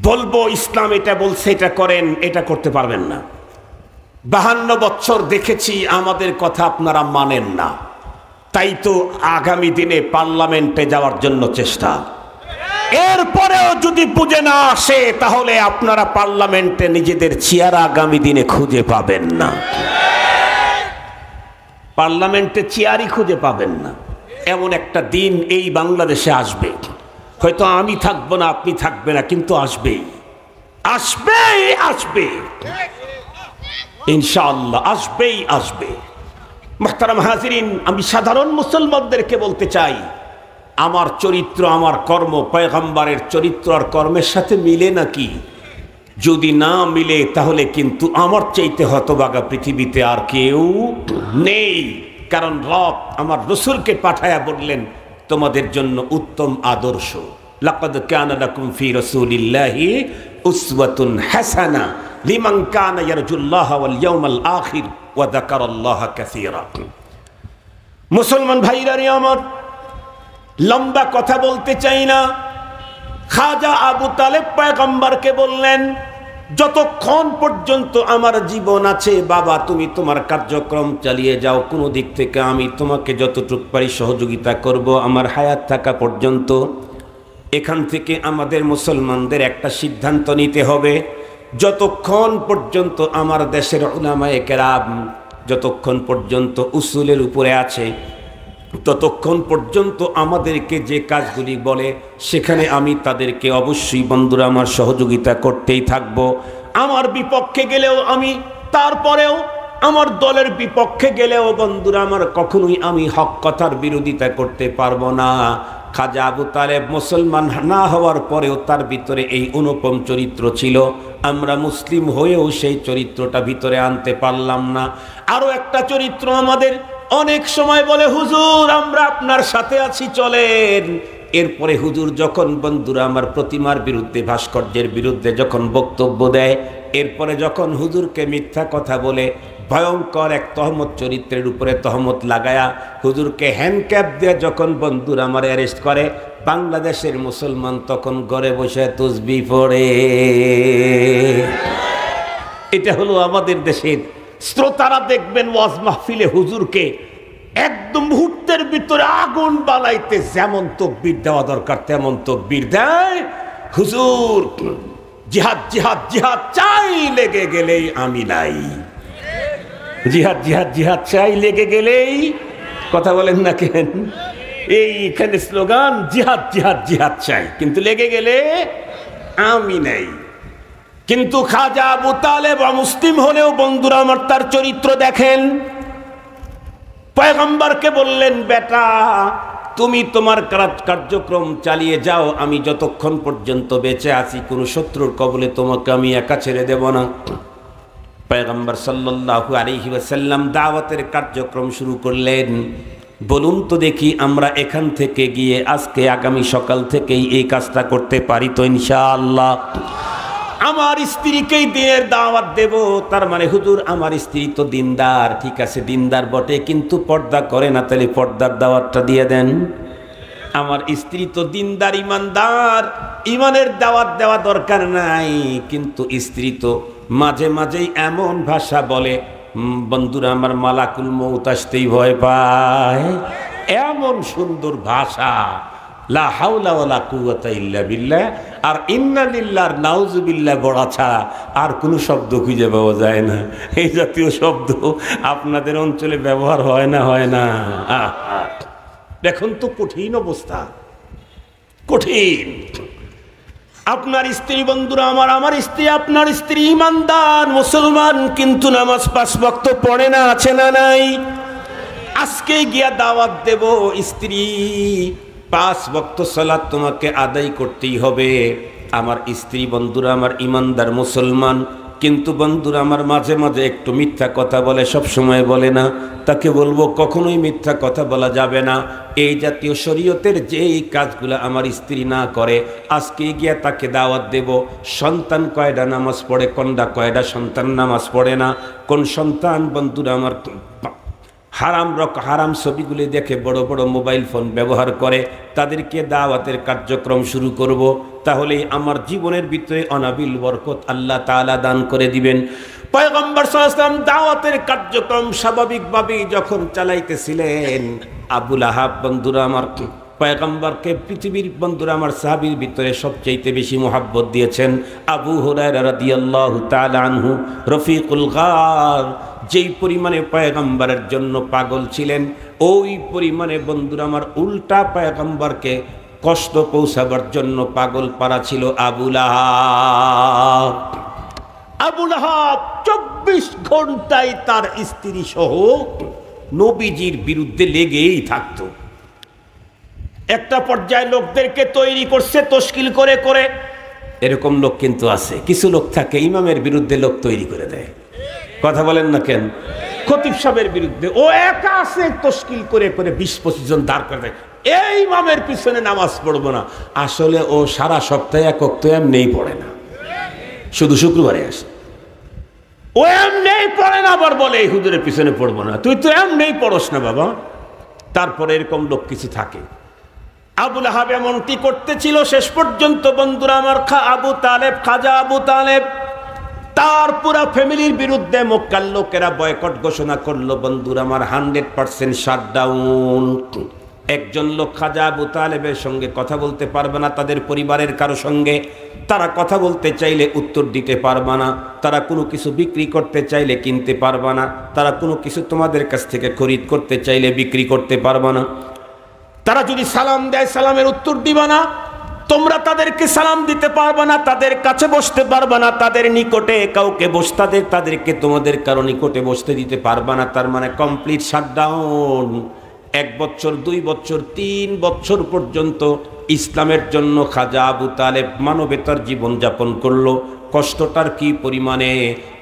বলবো ইসলাম এটা বলছে এটা করেন, এটা করতে পারবেন না। 52 বছর দেখেছি আমাদের কথা আপনারা মানেন না, তাই তো আগামী দিনে পার্লামেন্টে যাওয়ার জন্য চেষ্টা। এরপরেও যদি বুঝে না আসে, তাহলে আপনারা পার্লামেন্টে নিজেদের চেয়ার আগামী দিনে খুঁজে পাবেন না। পার্লামেন্টে চেয়ারই খুঁজে পাবেন না। এমন একটা দিন এই বাংলাদেশে আসবে, হয়তো আমি থাকবো না, আপনি থাকবে না, কিন্তু আসবেই, আসবেই, আসবে, ইনশাআল্লাহ আসবেই, আসবে। মুহতারাম হাজিরিন, আমি সাধারণ মুসলমানদেরকে বলতে চাই, আমার চরিত্র, আমার কর্ম পয়গম্বরের চরিত্র আর কর্মের সাথে মিলে নাকি? যদি না মিলে, তাহলে কিন্তু আমার চাইতে হতভাগা পৃথিবীতে আর কেউ নেই। কারণ রব আমার রাসূলকে পাঠায়া বললেন, তোমাদের জন্য উত্তম আদর্শ। লাকাদ কানা লাকুম ফি রাসূলিল্লাহি উসওয়াতুন হাসানা লিমান কানা ইয়ারজুল্লাহ ওয়াল ইয়াউমাল আখির ওয়া যাকারাল্লাহা কাসীরা। মুসলমান ভাইরা রে আমার, লম্বা কথা বলতে চাই না। খাজা আবু তালেব পয়গম্বরকে বললেন, যতক্ষণ পর্যন্ত আমার জীবন আছে বাবা, তুমি তোমার কার্যক্রম চালিয়ে যাও, কোনো দিক থেকে আমি তোমাকে যতটুকু পারি সহযোগিতা করব আমার হায়াত থাকা পর্যন্ত। এখান থেকে আমাদের মুসলমানদের একটা সিদ্ধান্ত নিতে হবে, যতক্ষণ পর্যন্ত আমার দেশের উলামায়ে কেরাম যতক্ষণ পর্যন্ত উসুলের উপরে আছে, ততক্ষণ পর্যন্ত আমাদেরকে যে কাজগুলি বলে সেখানে আমি তাদেরকে অবশ্যই বন্ধুরা আমার সহযোগিতা করতেই থাকব। আমার বিপক্ষে গেলেও আমি, তারপরেও আমার দলের বিপক্ষে গেলেও বন্ধুরা আমার কখনোই আমি হক কথার বিরোধিতা করতে পারবো না। খাজা আবু তালেব মুসলমান না হওয়ার পরেও তার ভিতরে এই অনুপম চরিত্র ছিল। আমরা মুসলিম হয়েও সেই চরিত্রটা ভিতরে আনতে পারলাম না। আরও একটা চরিত্র আমাদের অনেক সময় বলে হুজুর আমরা আপনার সাথে আছি চলেন। এরপরে হুজুর যখন বন্ধুরা আমার প্রতিমার বিরুদ্ধে ভাস্কর্যের বিরুদ্ধে যখন বক্তব্য দেয়, এরপরে যখন হুজুরকে মিথ্যা কথা বলে ভয়ঙ্কর এক তহমত চরিত্রের উপরে তহমত লাগায়া হুজুরকে হ্যান্ডক্যাপ দিয়ে যখন বন্ধুরা আমার অ্যারেস্ট করে, বাংলাদেশের মুসলমান তখন ঘরে বসে তসবিহ পড়ে। এটা হলো আমাদের দেশের শ্রোতারা দেখবেন ওয়াজ মাহফিলে হুজুরকে একদম মুহূর্তের ভিতরে আগুন বালাইতে যেমন তাকবীর দেওয়া দরকার তেমন তাকবীর দেয়। হুজুর জিহাদ জিহাদ জিহাদ চাই লেগে গেলেই আমি নাই, জিহাদ জিহাদ জিহাদ চাই লেগে গেলেই, কথা বলেন না কেন? এইখানে স্লোগান জিহাদ জিহাদ জিহাদ চাই, কিন্তু লেগে গেলে আমি নাই। কিন্তু খাজা আবু তালেব মুসলিম হলেও বন্ধুরা আমার তার চরিত্র দেখেন। পয়গম্বরকে বললেন বেটা তুমি তোমার কার্যক্রম চালিয়ে যাও, আমি যতক্ষণ পর্যন্ত বেঁচে আছি কোনো শত্রুর কবলে তোমাকে আমি একা ছেড়ে দেব না। পয়গম্বর সাল্লাল্লাহু আলাইহি ওয়াসাল্লাম দাওয়াতের কার্যক্রম শুরু করলেন। বলুন তো দেখি আমরা এখান থেকে গিয়ে আজকে আগামী সকাল থেকেই এই কাজটা করতে পারি তো ইনশাআল্লাহ? আমার স্ত্রীকেই দিনের দাওয়াত দেব, তার মানে হুজুর আমার স্ত্রী তো দিনদার, ঠিক আছে দিনদার বটে কিন্তু পর্দা করে না, তাহলে পর্দার দাওয়াতটা দিয়ে দেন। আমার স্ত্রী তো দিনদার ইমানদার, ইমানের দাওয়াত দেওয়া দরকার নাই, কিন্তু স্ত্রী তো মাঝে মাঝেই এমন ভাষা বলে বন্ধুরা আমার মালাকুল মউত আসতেই ভয় পায়, এমন সুন্দর ভাষা লা হাওলা ওয়ালা কুওয়াতা ইল্লা বিল্লাহ আর ইন্না লিল্লাহ নাউজুবিল্লাহ বড়া ছাড়া আর কোনো শব্দ খুঁজে পাওয়া যায় না। এই জাতীয় শব্দ আপনাদের অঞ্চলে ব্যবহার হয় না? হয় না? দেখুন তো কঠিন অবস্থা, কঠিন। আপনার স্ত্রী বন্ধুরা আমার স্ত্রী আপনার স্ত্রী ইমানদার মুসলমান, কিন্তু নামাজ 5 ওয়াক্ত পড়ে না, আছে না নাই? আজকে গিয়া দাওয়াত দেব স্ত্রী 5 ওয়াক্ত সালাত তোমাকে আদায় করতেই হবে। আমার স্ত্রী বন্ধুরা আমার ইমানদার মুসলমান, কিন্তু বন্ধুরা আমার মাঝে মাঝে একটু মিথ্যা কথা বলে, সব সময় বলে না। তাকে বলবো কখনোই মিথ্যা কথা বলা যাবে না। এই জাতীয় শরীয়তের যেই কাজগুলো আমার স্ত্রী না করে আজকে গিয়া তাকে দাওয়াত দেব। সন্তান কয়টা নামাজ পড়ে, কোনটা কয়টা সন্তান নামাজ পড়ে না, কোন সন্তান বন্ধুরা আমার হারাম ছবিগুলি দেখে বড় বড় মোবাইল ফোন ব্যবহার করে, তাদেরকে দাওয়াতের কার্যক্রম শুরু করব। তাহলেই আমার জীবনের ভিতরে অনাবিল বরকত আল্লাহ তাআলা দান করে দিবেন। পয়গম্বর সাল্লাল্লাহু আলাইহি ওয়াসাল্লাম দাওয়াতের কার্যক্রম স্বাভাবিকভাবেই যখন চালাইতেছিলেন, আবু লাহাব বন্ধুরা আমার পয়গম্বরকে পৃথিবীর বন্ধুরা আমার সাহাবীর ভিতরে সবচেয়ে বেশি মুহাব্বত দিয়েছেন। আবু হুরায়রা রাদিয়াল্লাহু তাআলা আনহু রফিকুল গার যেই পরিমাণে পয়গম্বরের জন্য পাগল ছিলেন, ওই পরিমাণে বন্ধুরা আমার উল্টা পয়গম্বরকে কষ্ট পৌঁছাবার জন্য পাগল পারা ছিল আবু লাহাব। আবু লাহাব 24 ঘন্টায় তার স্ত্রী সহ নবীজির বিরুদ্ধে লেগেই থাকত। একটা পর্যায়ে লোকদেরকে তৈরি করছে তশকিল করে করে। এরকম লোক কিন্তু আছে, কিছু লোক থাকে ইমামের বিরুদ্ধে লোক তৈরি করে দেয়, কথা বলেন না কেন? খতিব সাহেবের বিরুদ্ধে ও একা আছে তশকিল করে করে 20-25 জন দাঁড় করে দেয়, এই ইমামের পিছনে নামাজ পড়বো না। আসলে ও সারা সপ্তাহে এক ওয়াক্ত এমনিই পড়ে না, শুধু শুক্রবারে আসে। ও এমনিই পড়ে না, আবার বলে এই হুজুরের পিছনে পড়বো না। তুই তো এমনিই পড়স না বাবা। তারপরে এরকম লোক কিছু থাকে। আবু লাহাব এমনটি করতেছিল, শেষ পর্যন্ত বন্ধুরা আমার খাজা আবু তালেব তার পুরা ফ্যামিলির বিরুদ্ধে মক্কার লোকেরা বয়কট ঘোষণা করলো। বন্ধুরা আমার 100% শাটডাউন। একজন লোক খাজা আবু তালেবের সঙ্গে কথা বলতে পারবে না, তাদের পরিবারের কারো সঙ্গে তারা কথা বলতে চাইলে উত্তর দিতে পারবে না, তারা কোনো কিছু বিক্রি করতে চাইলে কিনতে পারবে না, তারা কোনো কিছু তোমাদের কাছ থেকে খরিদ করতে চাইলে বিক্রি করতে পারবে না, তারা যদি সালাম দেয় সালামের উত্তর দিবা না, তোমরা তাদেরকে সালাম দিতে পারবে না, তাদের কাছে বসতে পারবে না, তাদের নিকটে কাউকে তাদেরকে তোমাদের কারো নিকটে বসতে দিতে পারবে না। তার মানে কমপ্লিট শাটডাউন। 1 বছর 2 বছর 3 বছর পর্যন্ত ইসলামের জন্য খাজা আবু তালেব মানবেতর জীবন যাপন করলো। কষ্টটার কি পরিমাণে!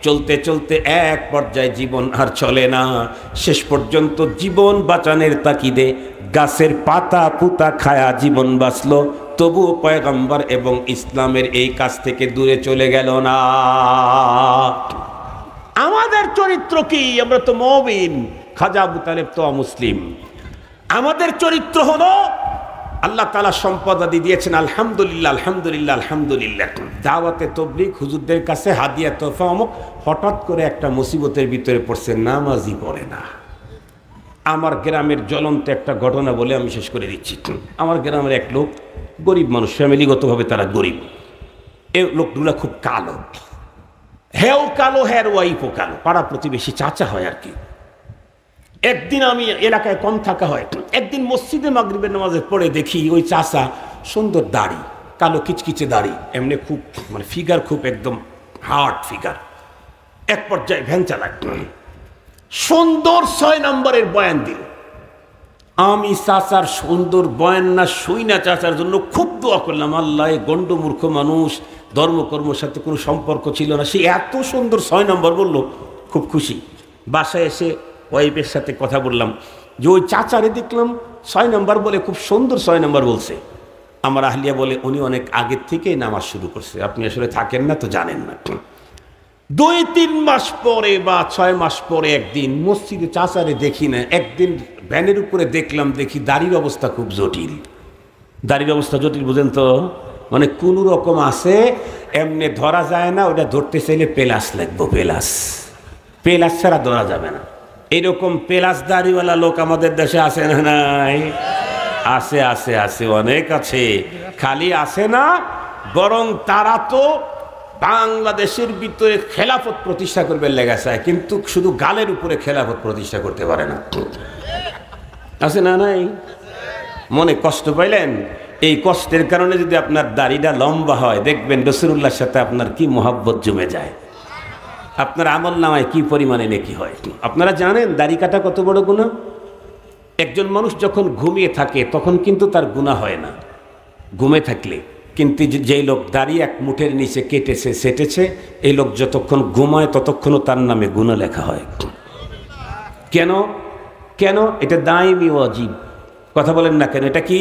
চলতে চলতে এক পর্যায়ে জীবন আর চলে না, শেষ পর্যন্ত জীবন বাঁচানোর তাকিদে গাছের পাতা পুতা খায়া জীবন বাঁচলো, তবুও পয়গম্বর এবং ইসলামের এই কাজ থেকে দূরে চলে গেল না। আমাদের চরিত্র কি? আমরা তো মুমিন, খাজা আবু তালেব তো অমুসলিম। আমাদের চরিত্র হলো আল্লাহ তাআলা সম্পদ আদি দিয়েছেন, আলহামদুলিল্লাহ আলহামদুলিল্লাহ আলহামদুলিল্লাহ। দাওয়াতে তাবলীগ, হুজুরদের কাছে হাদিয়া তোহফা অমুক। হঠাৎ করে একটা মুসিবতের ভিতরে পড়ছে, নামাজই পড়ে না। আমার গ্রামের জ্বলন্ত একটা ঘটনা বলে আমি শেষ করে দিচ্ছি। আমার গ্রামের এক লোক, গরিব মানুষ, ফ্যামিলিগতভাবে তারা গরিব। এই লোকগুলো খুব কালো, হেও কালো, হের ওয়াইফও কালো, পাড়া প্রতিবেশী চাচা হয় আর কি। একদিন আমি এলাকায় কম থাকা হয়, একদিন মসজিদে মাগরিবের নামাজে পড়ে দেখি ওই চাচা, সুন্দর দাড়ি, কালো কিচকিচে দাড়ি, এমনি খুব মানে ফিগার খুব একদম হার্ড ফিগার। এক পর্যায়ে ভ্যান চালায়, সুন্দর 6 নম্বরের বয়ান দিল। আমি চাচার সুন্দর বয়ান না শুই না, চাচার জন্য খুব দোয়া করলাম, আল্লাহ গণ্ড মূর্খ মানুষ, ধর্মকর্মের সাথে কোনো সম্পর্ক ছিল না, সে এত সুন্দর 6 নম্বর বলল। খুব খুশি। বাসায় এসে ওয়াইফের সাথে কথা বললাম যে ওই চাচারে দেখলাম 6 নম্বর বলে, খুব সুন্দর 6 নম্বর বলছে। আমার আহলিয়া বলে, উনি অনেক আগের থেকেই নামাজ শুরু করছে, আপনি আসলে থাকেন না তো জানেন না। 2-3 মাস পরে বা 6 মাস পরে একদিন মসজিদে চাচারে দেখি না, একদিন ভ্যানের উপরে দেখলাম, দেখি দাড়ির অবস্থা খুব জটিল। দাড়ির অবস্থা জটিল বুঝেন তো, মানে কোন রকম আছে, এমনি ধরা যায় না, ওটা ধরতে চাইলে পেলাস লাগবে, পেলাস ছাড়া ধরা যাবে না। এরকম পেলাস দাড়িওয়ালা লোক আমাদের দেশে আছে না? নাই? আছে আছে আছে, অনেক আছে। খালি আছে না, বরং তারা তো বাংলাদেশের ভিতরে খেলাফত প্রতিষ্ঠা করবে লেগে চায়, কিন্তু শুধু গালের উপরে খেলাফত প্রতিষ্ঠা করতে পারে না। আছে না? নাই? মনে কষ্ট পাইলেন? এই কষ্টের কারণে যদি আপনার দাড়িটা লম্বা হয়, দেখবেন রাসূলুল্লাহর সাথে আপনার কি মহব্বত জমে যায়, আপনার আমল নামায় কি পরিমাণে নেকি হয়। আপনারা জানেন দাড়ি কাটা কত বড় গুনাহ? একজন মানুষ যখন ঘুমিয়ে থাকে তখন কিন্তু তার গুনাহ হয় না, ঘুমে থাকলে। কিন্তু যেই লোক দাড়ি এক মুঠের নিচে কেটেছে সেটেছে, এই লোক যতক্ষণ ঘুমায় ততক্ষণও তার নামে গুনাহ লেখা হয়। কেন? কেন? এটা দায়মি ওয়াজিব। কথা বলেন না কেন? এটা কি?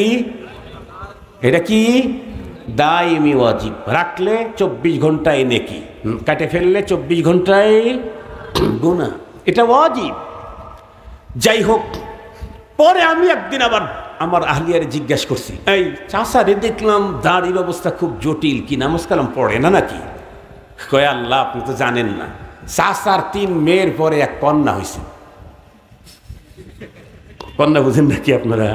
এটা কি? দায়মি ওয়াজিব। রাখলে 24 ঘন্টায় নেকি, কাটে ফেললে 24 ঘন্টায় গুনাহ, এটা ওয়াজিব। যাই হোক, পরে আমি একদিন আবার আমার আহলিয়ারে জিজ্ঞাসা করছি, এই চাচারে দেখলাম দাড়ির অবস্থা খুব জটিল, কি নামাজ কালাম পড়ে না নাকি? কয়, আল্লাহ আপনি তো জানেন না, চাচার 3 মেয়ের পরে এক কন্যা হয়েছে। কন্যা বুঝেন নাকি আপনারা?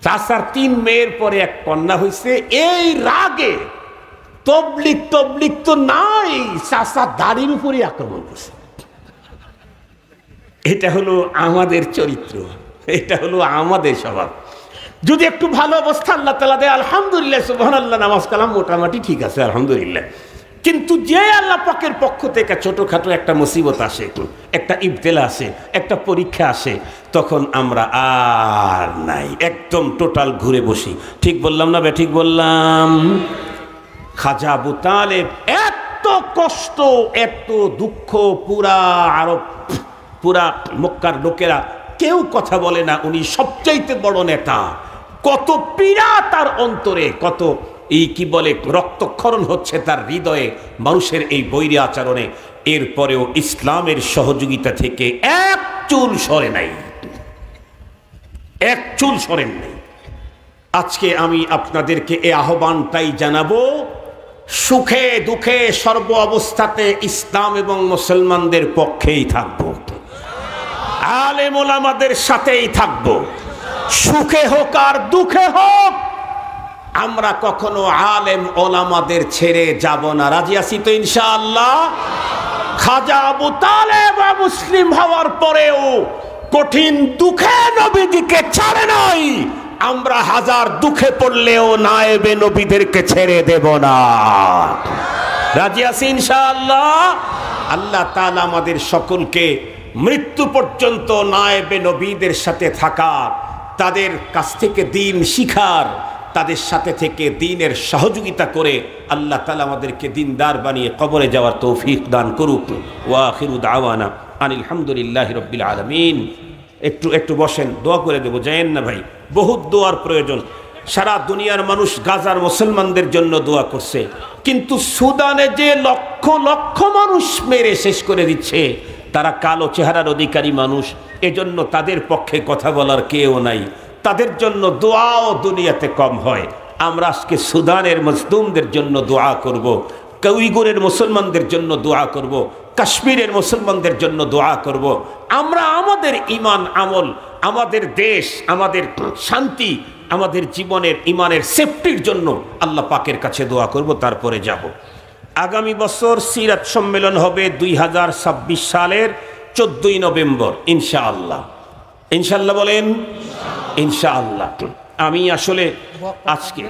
চাচার 3 মেয়ের পরে এক কন্যা হয়েছে। এই রাগে তবলিগ তো নাই, চাচা দাড়ির উপরে আক্রমণ করছে। এটা হলো আমাদের চরিত্র, এটা হলো আমাদের স্বভাব। যদি একটু ভালো অবস্থা আল্লাহ তাআলা দেয়, আলহামদুলিল্লাহ, সুবহানাল্লাহ, নামাজ কালাম মোটামুটি ঠিক আছে, আলহামদুলিল্লাহ। কিন্তু যে আল্লাহ পাকের পক্ষ থেকে ছোটখাটো একটা মুসিবত আসে, একটা ইবতেলা আসে, একটা পরীক্ষা আসে, তখন আমরা আর নাই, একদম টোটাল ঘুরে বসি। ঠিক বললাম না? ঠিক বললাম? খাজা আবু তালেব এত কষ্ট, এত দুঃখ, পুরা আরব, পুরা মক্কার লোকেরা কেউ কথা বলে না, উনি সবচাইতে বড় নেতা। কত পীড়া তার অন্তরে, কত এই কি বলে রক্তক্ষরণ হচ্ছে তার হৃদয়ে মানুষের এই বৈরী আচরণে। এরপরেও ইসলামের সহযোগিতা থেকে এক চুল সরে নাই, এক চুল সরেন নাই। আজকে আমি আপনাদেরকে এই আহ্বানটাই জানাবো, সুখে দুঃখে সর্ব অবস্থাতে ইসলাম এবং মুসলমানদের পক্ষেই থাকবো, আলেম ওলামাদের সাথেই থাকবো, সুখে হোক আর দুঃখে হোক। আমরা কখনো আলেম ওলামাদের ছেড়ে যাব না। রাজি আছি তো ইনশাআল্লাহ? খাজা আবু তালেব মুসলিম হওয়ার পরেও কঠিন দুঃখে নবীজিকে ছাড়ে নাই। আমরা হাজার দুঃখে পড়লেও নায়েবে নবীদেরকে ছেড়ে দেব না। রাজি আছি ইনশাআল্লাহ? আল্লাহ তাআলা আমাদের সকলকে মৃত্যু পর্যন্ত নায়েবে নবীদের সাথে থাকার, তাদের কাছ থেকে দ্বীন শিখার, তাদের সাথে থেকে দ্বীনের সহযোগিতা করে আল্লাহ তাআলা আমাদেরকে দ্বীনদার বানিয়ে কবরে যাওয়ার তৌফিক দান করুক। ওয়া আখিরু দাওয়ানা আনিল হামদুলিল্লাহি রাব্বিল আলামিন। একটু বসেন, দোয়া করে দেবো, যায়েন না ভাই, বহুত দোয়ার প্রয়োজন। সারা দুনিয়ার মানুষ গাজার মুসলমানদের জন্য দোয়া করছে, কিন্তু সুদানে যে লক্ষ লক্ষ মানুষ মেরে শেষ করে দিচ্ছে, তারা কালো চেহারার অধিকারী মানুষ, এজন্য তাদের পক্ষে কথা বলার কেউ নাই। তাদের জন্য দোয়াও দুনিয়াতে কম হয়। আমরা আজকে সুদানের মজলুমদের জন্য দোয়া করব, উইগুরের মুসলমানদের জন্য দোয়া করব, কাশ্মীরের মুসলমানদের জন্য দোয়া করব। আমরা আমাদের ঈমান আমল, আমাদের দেশ, আমাদের শান্তি, আমাদের জীবনের ঈমানের সেফটির জন্য আল্লাহ পাকের কাছে দোয়া করব, তারপরে যাব। আগামী বছর সিরাত সম্মেলন হবে 2026 সালের 14ই নভেম্বর ইনশাআল্লাহ। ইনশাআল্লাহ বলেন, ইনশাআল্লাহ। আমি আসলে আজকে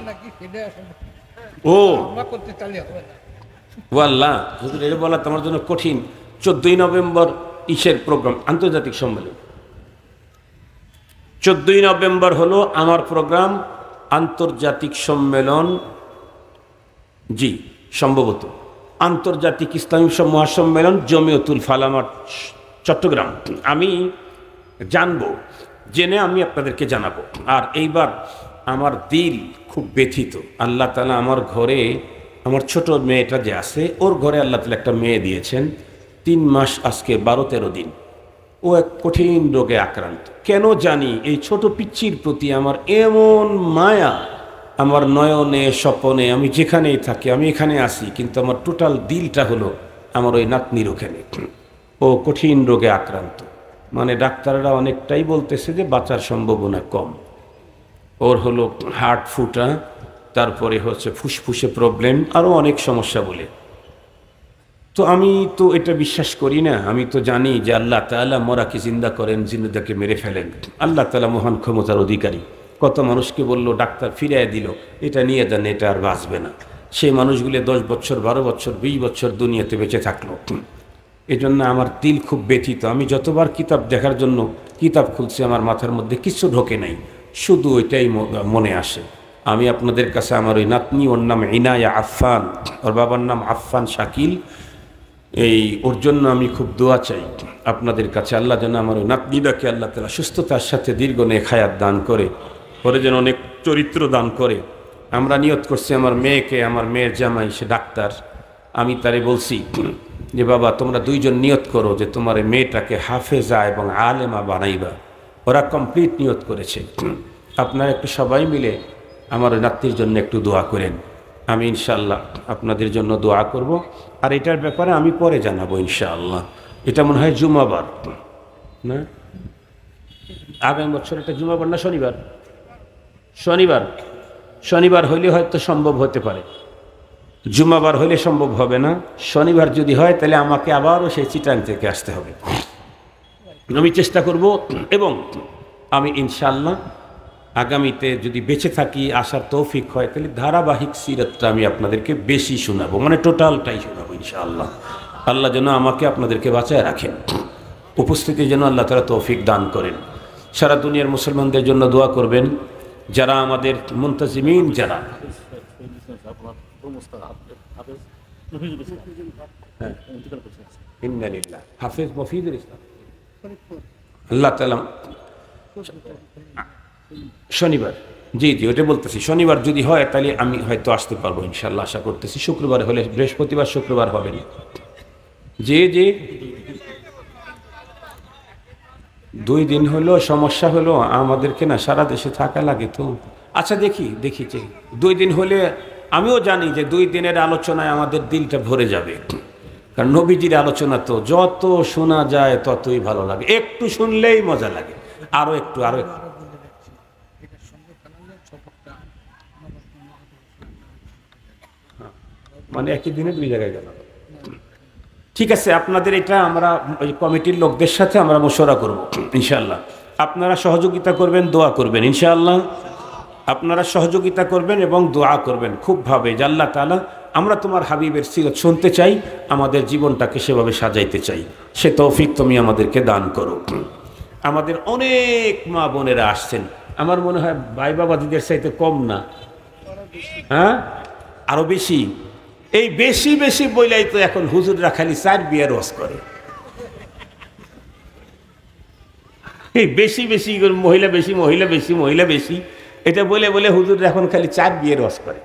আল্লাহ হুজুর এটা বলা তোমার জন্য কঠিন। 14ই নভেম্বর ইসের প্রোগ্রাম, আন্তর্জাতিক সম্মেলন। 14ই নভেম্বর হলো আমার প্রোগ্রাম, আন্তর্জাতিক সম্মেলন। জি, সম্ভবত আন্তর্জাতিক ইসলামী মহাসম্মেলন জমিয়তুল ফালামা চট্টগ্রাম। আমি জানবো, জেনে আমি আপনাদেরকে জানাবো। আর এইবার আমার দিল খুব ব্যথিত। আল্লাহ তাআলা আমার ঘরে, আমার ছোট মেয়েটা যে আছে, ওর ঘরে আল্লাহ তাআলা একটা মেয়ে দিয়েছেন। 3 মাস আজকে 12-13 দিন ও এক কঠিন রোগে আক্রান্ত। কেন জানি এই ছোট পিচ্চির প্রতি আমার এমন মায়া, আমার নয়নে স্বপনে আমি যেখানেই থাকি, আমি এখানে আসি, কিন্তু আমার টোটাল দিলটা হলো আমার ওই নাতনির ওখানে। ও কঠিন রোগে আক্রান্ত, মানে ডাক্তাররা অনেকটাই বলতেছে যে বাঁচার সম্ভাবনা কম। ওর হলো হার্ট ফুটা, তারপরে হচ্ছে ফুসফুসে প্রবলেম, আরও অনেক সমস্যা বলে। তো আমি তো এটা বিশ্বাস করি না। আমি তো জানি যে আল্লাহ তাআলা মরাকে জিন্দা করেন, জিন্দাকে মেরে ফেলেন। আল্লাহ তাআলা মহান ক্ষমতার অধিকারী। কত মানুষকে বলল, ডাক্তার ফিরিয়ে দিল, এটা নিয়ে যান, এটা আর বাঁচবে না। সেই মানুষগুলো 10 বছর, 12 বছর, 20 বছর দুনিয়াতে বেঁচে থাকলো। এই জন্য আমার দিল খুব ব্যথিত। আমি যতবার কিতাব দেখার জন্য কিতাব খুলছি, আমার মাথার মধ্যে কিছু ঢোকে নাই, শুধু ওইটাই মনে আসে। আমি আপনাদের কাছে আমার ওই নাতনি, ওর নাম ইনায়া আফফান, ওর বাবার নাম আফফান শাকিল, ওর জন্য আমি খুব দোয়া চাই আপনাদের কাছে। আল্লাহ যেন আমার ওই নাতনিটাকে আল্লাহ তাআলা সুস্থতার সাথে দীর্ঘ নেক হায়াত দান করে, ওরে যেন অনেক চরিত্র দান করে। আমরা নিয়ত করছি, আমার মেয়েকে, আমার মেয়ের জামাই সে ডাক্তার, আমি তারে বলছি যে বাবা তোমরা 2 জন নিয়ত করো যে তোমার মেয়েটাকে হাফেজা এবং আলেমা বানাইবা। ওরা কমপ্লিট নিয়ত করেছে। আপনারা একটু সবাই মিলে আমার নাতির জন্য একটু দোয়া করেন। আমি ইনশাআল্লাহ আপনাদের জন্য দোয়া করব। আর এটার ব্যাপারে আমি পরে জানাবো ইনশাআল্লাহ। এটা মনে হয় জুমাবার না, আগামী বছর এটা জুমাবার না শনিবার? শনিবার হইলে হয়তো সম্ভব হতে পারে, জুমাবার হইলে সম্ভব হবে না। শনিবার যদি হয় তাহলে আমাকে আবারও সেই চিটাং থেকে আসতে হবে। আমি চেষ্টা করব, এবং আমি ইনশাআল্লাহ আগামীতে যদি বেঁচে থাকি, আসার তৌফিক হয়, তাহলে ধারাবাহিক সিরাতটা আমি আপনাদেরকে বেশি শোনাবো, মানে টোটালটাই শোনাবো ইনশাআল্লাহ। আল্লাহ যেন আমাকে আপনাদেরকে বাঁচায় রাখেন, উপস্থিতির জন্য আল্লাহ তাআলা তৌফিক দান করেন। সারা দুনিয়ার মুসলমানদের জন্য দোয়া করবেন, যারা আমাদের মুনতাজিমিন, যারা হাফেজ মফিদুল ইসলাম, আল্লাহ তাআলা শনিবার, জি ওটা বলতেছি, শনিবার যদি হয় তাহলে আমি হয়তো আসতে পারবো ইনশাআল্লাহ, আশা করতেছি। শুক্রবার হলে, বৃহস্পতিবার শুক্রবার হবে না। জি 2 দিন হলো, সমস্যা হলো আমাদেরকে না সারা দেশে থাকা লাগে তো। আচ্ছা দেখি যে 2 দিন হলে, আমিও জানি যে 2 দিনের আলোচনায় আমাদের দিলটা ভরে যাবে, কারণ নবীজির আলোচনা তো যত শোনা যায় ততই ভালো লাগে, একটু শুনলেই মজা লাগে, আরো একটু মানে একই দিনে 2 জায়গায় গেল। ঠিক আছে, আপনাদের এটা আমরা ওই কমিটির লোকদের সাথে আমরা মশওয়ারা করব ইনশাআল্লাহ। আপনারা সহযোগিতা করবেন, দোয়া করবেন ইনশাআল্লাহ। আপনারা সহযোগিতা করবেন এবং দোয়া করবেন খুবভাবে, যে আল্লাহ তাআলা আমরা তোমার হাবিবের সিরত শুনতে চাই, আমাদের জীবনটাকে সেভাবে সাজাইতে চাই। সে তৌফিক তুমি আমাদেরকে দান করো। আমাদের অনেক মা বোনেরা আসছেন, আমার মনে হয় ভাই বাবাজিদের চাইতে কম না, হ্যাঁ আরো বেশি। এই বেশি বেশি বইলাই তো এখন হুজুররা খালি 4 বিয়ের ওয়াজ করে। এই বেশি বেশি মহিলা বেশি, মহিলা বেশি, মহিলা বেশি, এটা বলে বলে হুজুররা এখন খালি 4 বিয়ের ওয়াজ করে।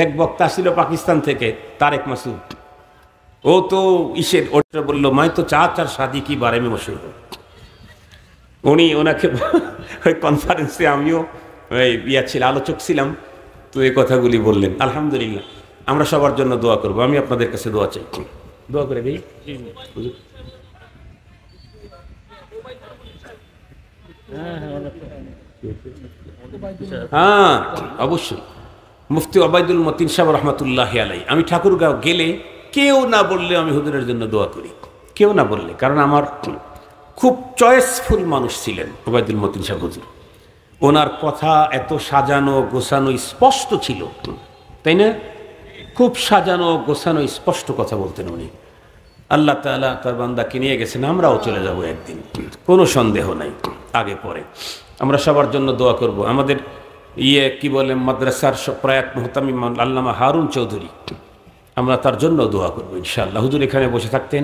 এক বক্তা ছিল পাকিস্তান থেকে, তারেক মাসুদ, ও তো ইসের ওটা বললো মাই তো 4 শাদি কি বারে মে মশহুর। উনি ওনাকে ওই কনফারেন্সে আমিও আলোচক ছিলাম, তো এই কথাগুলি বললেন। আলহামদুলিল্লাহ, আমরা সবার জন্য দোয়া করবো। আমি আপনাদের কাছে দোয়া চাই, দোয়া করে দিই। হ্যাঁ অবশ্যই, মুফতি ওবায়দুল মতিন সাহেব রহমতুল্লাহ আলাই। আমি ঠাকুরগাঁও গেলে কেউ না বললে আমি হুজুরের জন্য দোয়া করি, কেউ না বললে, কারণ আমার খুব চয়েসফুল মানুষ ছিলেন ওবায়দুল মতিন সাহেব হুজুর। ওনার কথা এত সাজানো গোছানো স্পষ্ট ছিল, তাই না? খুব সাজানো গোছানো স্পষ্ট কথা বলতেন উনি। আল্লাহ তাআলা তার বান্দাকে নিয়ে গেছেন, আমরাও চলে যাব একদিন, কোনো সন্দেহ নাই। আগে পরে আমরা সবার জন্য দোয়া করব। আমাদের কি বলে মাদ্রাসার প্রয়াত মুহতামিম আল্লামা হারুন চৌধুরী, আমরা তার জন্য দোয়া করব ইনশাআল্লাহ। হুজুর এখানে বসে থাকতেন,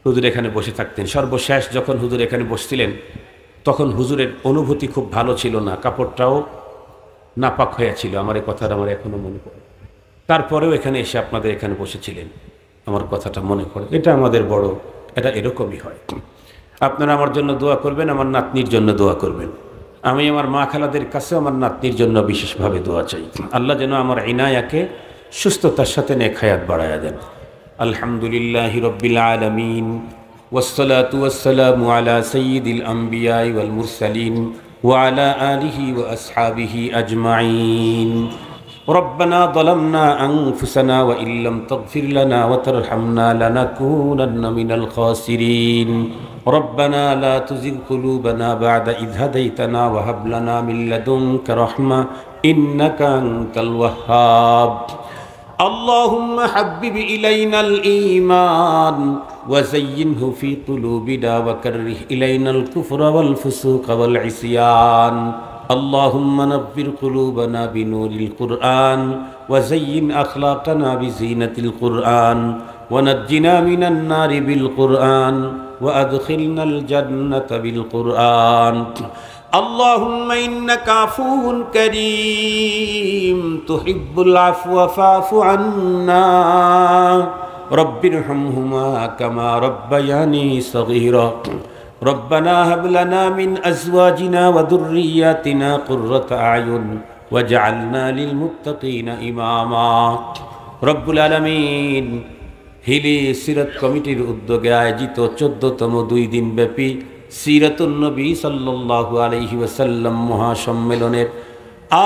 হুজুর এখানে বসে থাকতেন। সর্বশেষ যখন হুজুর এখানে বসছিলেন, তখন হুজুরের অনুভূতি খুব ভালো ছিল না, কাপড়টাও নাপাক হয়েছিল। আমার এই কথাটা আমার এখনো মনে পড়ে। তারপরেও এখানে এসে আপনাদের এখানে বসেছিলেন, আমার কথাটা মনে পড়ে। এটা আমাদের বড়, এটা এরকমই হয়। আপনারা আমার জন্য দোয়া করবেন, আমার নাতনির জন্য দোয়া করবেন। আমি আমার মা খালাদের কাছে আমার নাতনির জন্য বিশেষভাবে দোয়া চাই। আল্লাহ যেন আমার ইনায়াকে সুস্থতার সাথে নেক হায়াত বাড়ায়া দেন। আলহামদুলিল্লাহি রাব্বিল আলামিন, ওয়াসসালাতু ওয়াসসালামু আলা সাইয়্যিদিল আমবিয়া ওয়াল মুরসালিন ওয়া আলা আলিহি ওয়া আসহাবিহি আজমাইন। ربنا ظلمنا أنفسنا وإن لم تغفر لنا وترحمنا لنكونن من الخاسرين. ربنا لا تزغ قلوبنا بعد إذ هديتنا وهب لنا من لدنك رحمة إنك أنت الوهاب. اللهم حبب إلينا الإيمان وزينه في قلوبنا وكره إلينا الكفر والفسوق والعصيان. اللهم نبر قلوبنا بنور القرآن وزين أخلاقنا بزينة القرآن ونجنا من النار بالقرآن وأدخلنا الجنة بالقرآن. اللهم إنك عفو كريم تحب العفو فاعف عنا. رب ارحمهما كما ربياني صغيرا. ربنا هب لنا من أزواجنا وذرياتنا قرة أعين واجعلنا للمتقين إماما. رب العالمين হিলি সিরাত কমিটির উদ্যোগে আয়োজিত 14তম 2 দিন ব্যাপী সিরাতুন নবী সাল্লাল্লাহু আলাইহি ওয়াসাল্লাম মহাসম্মেলনের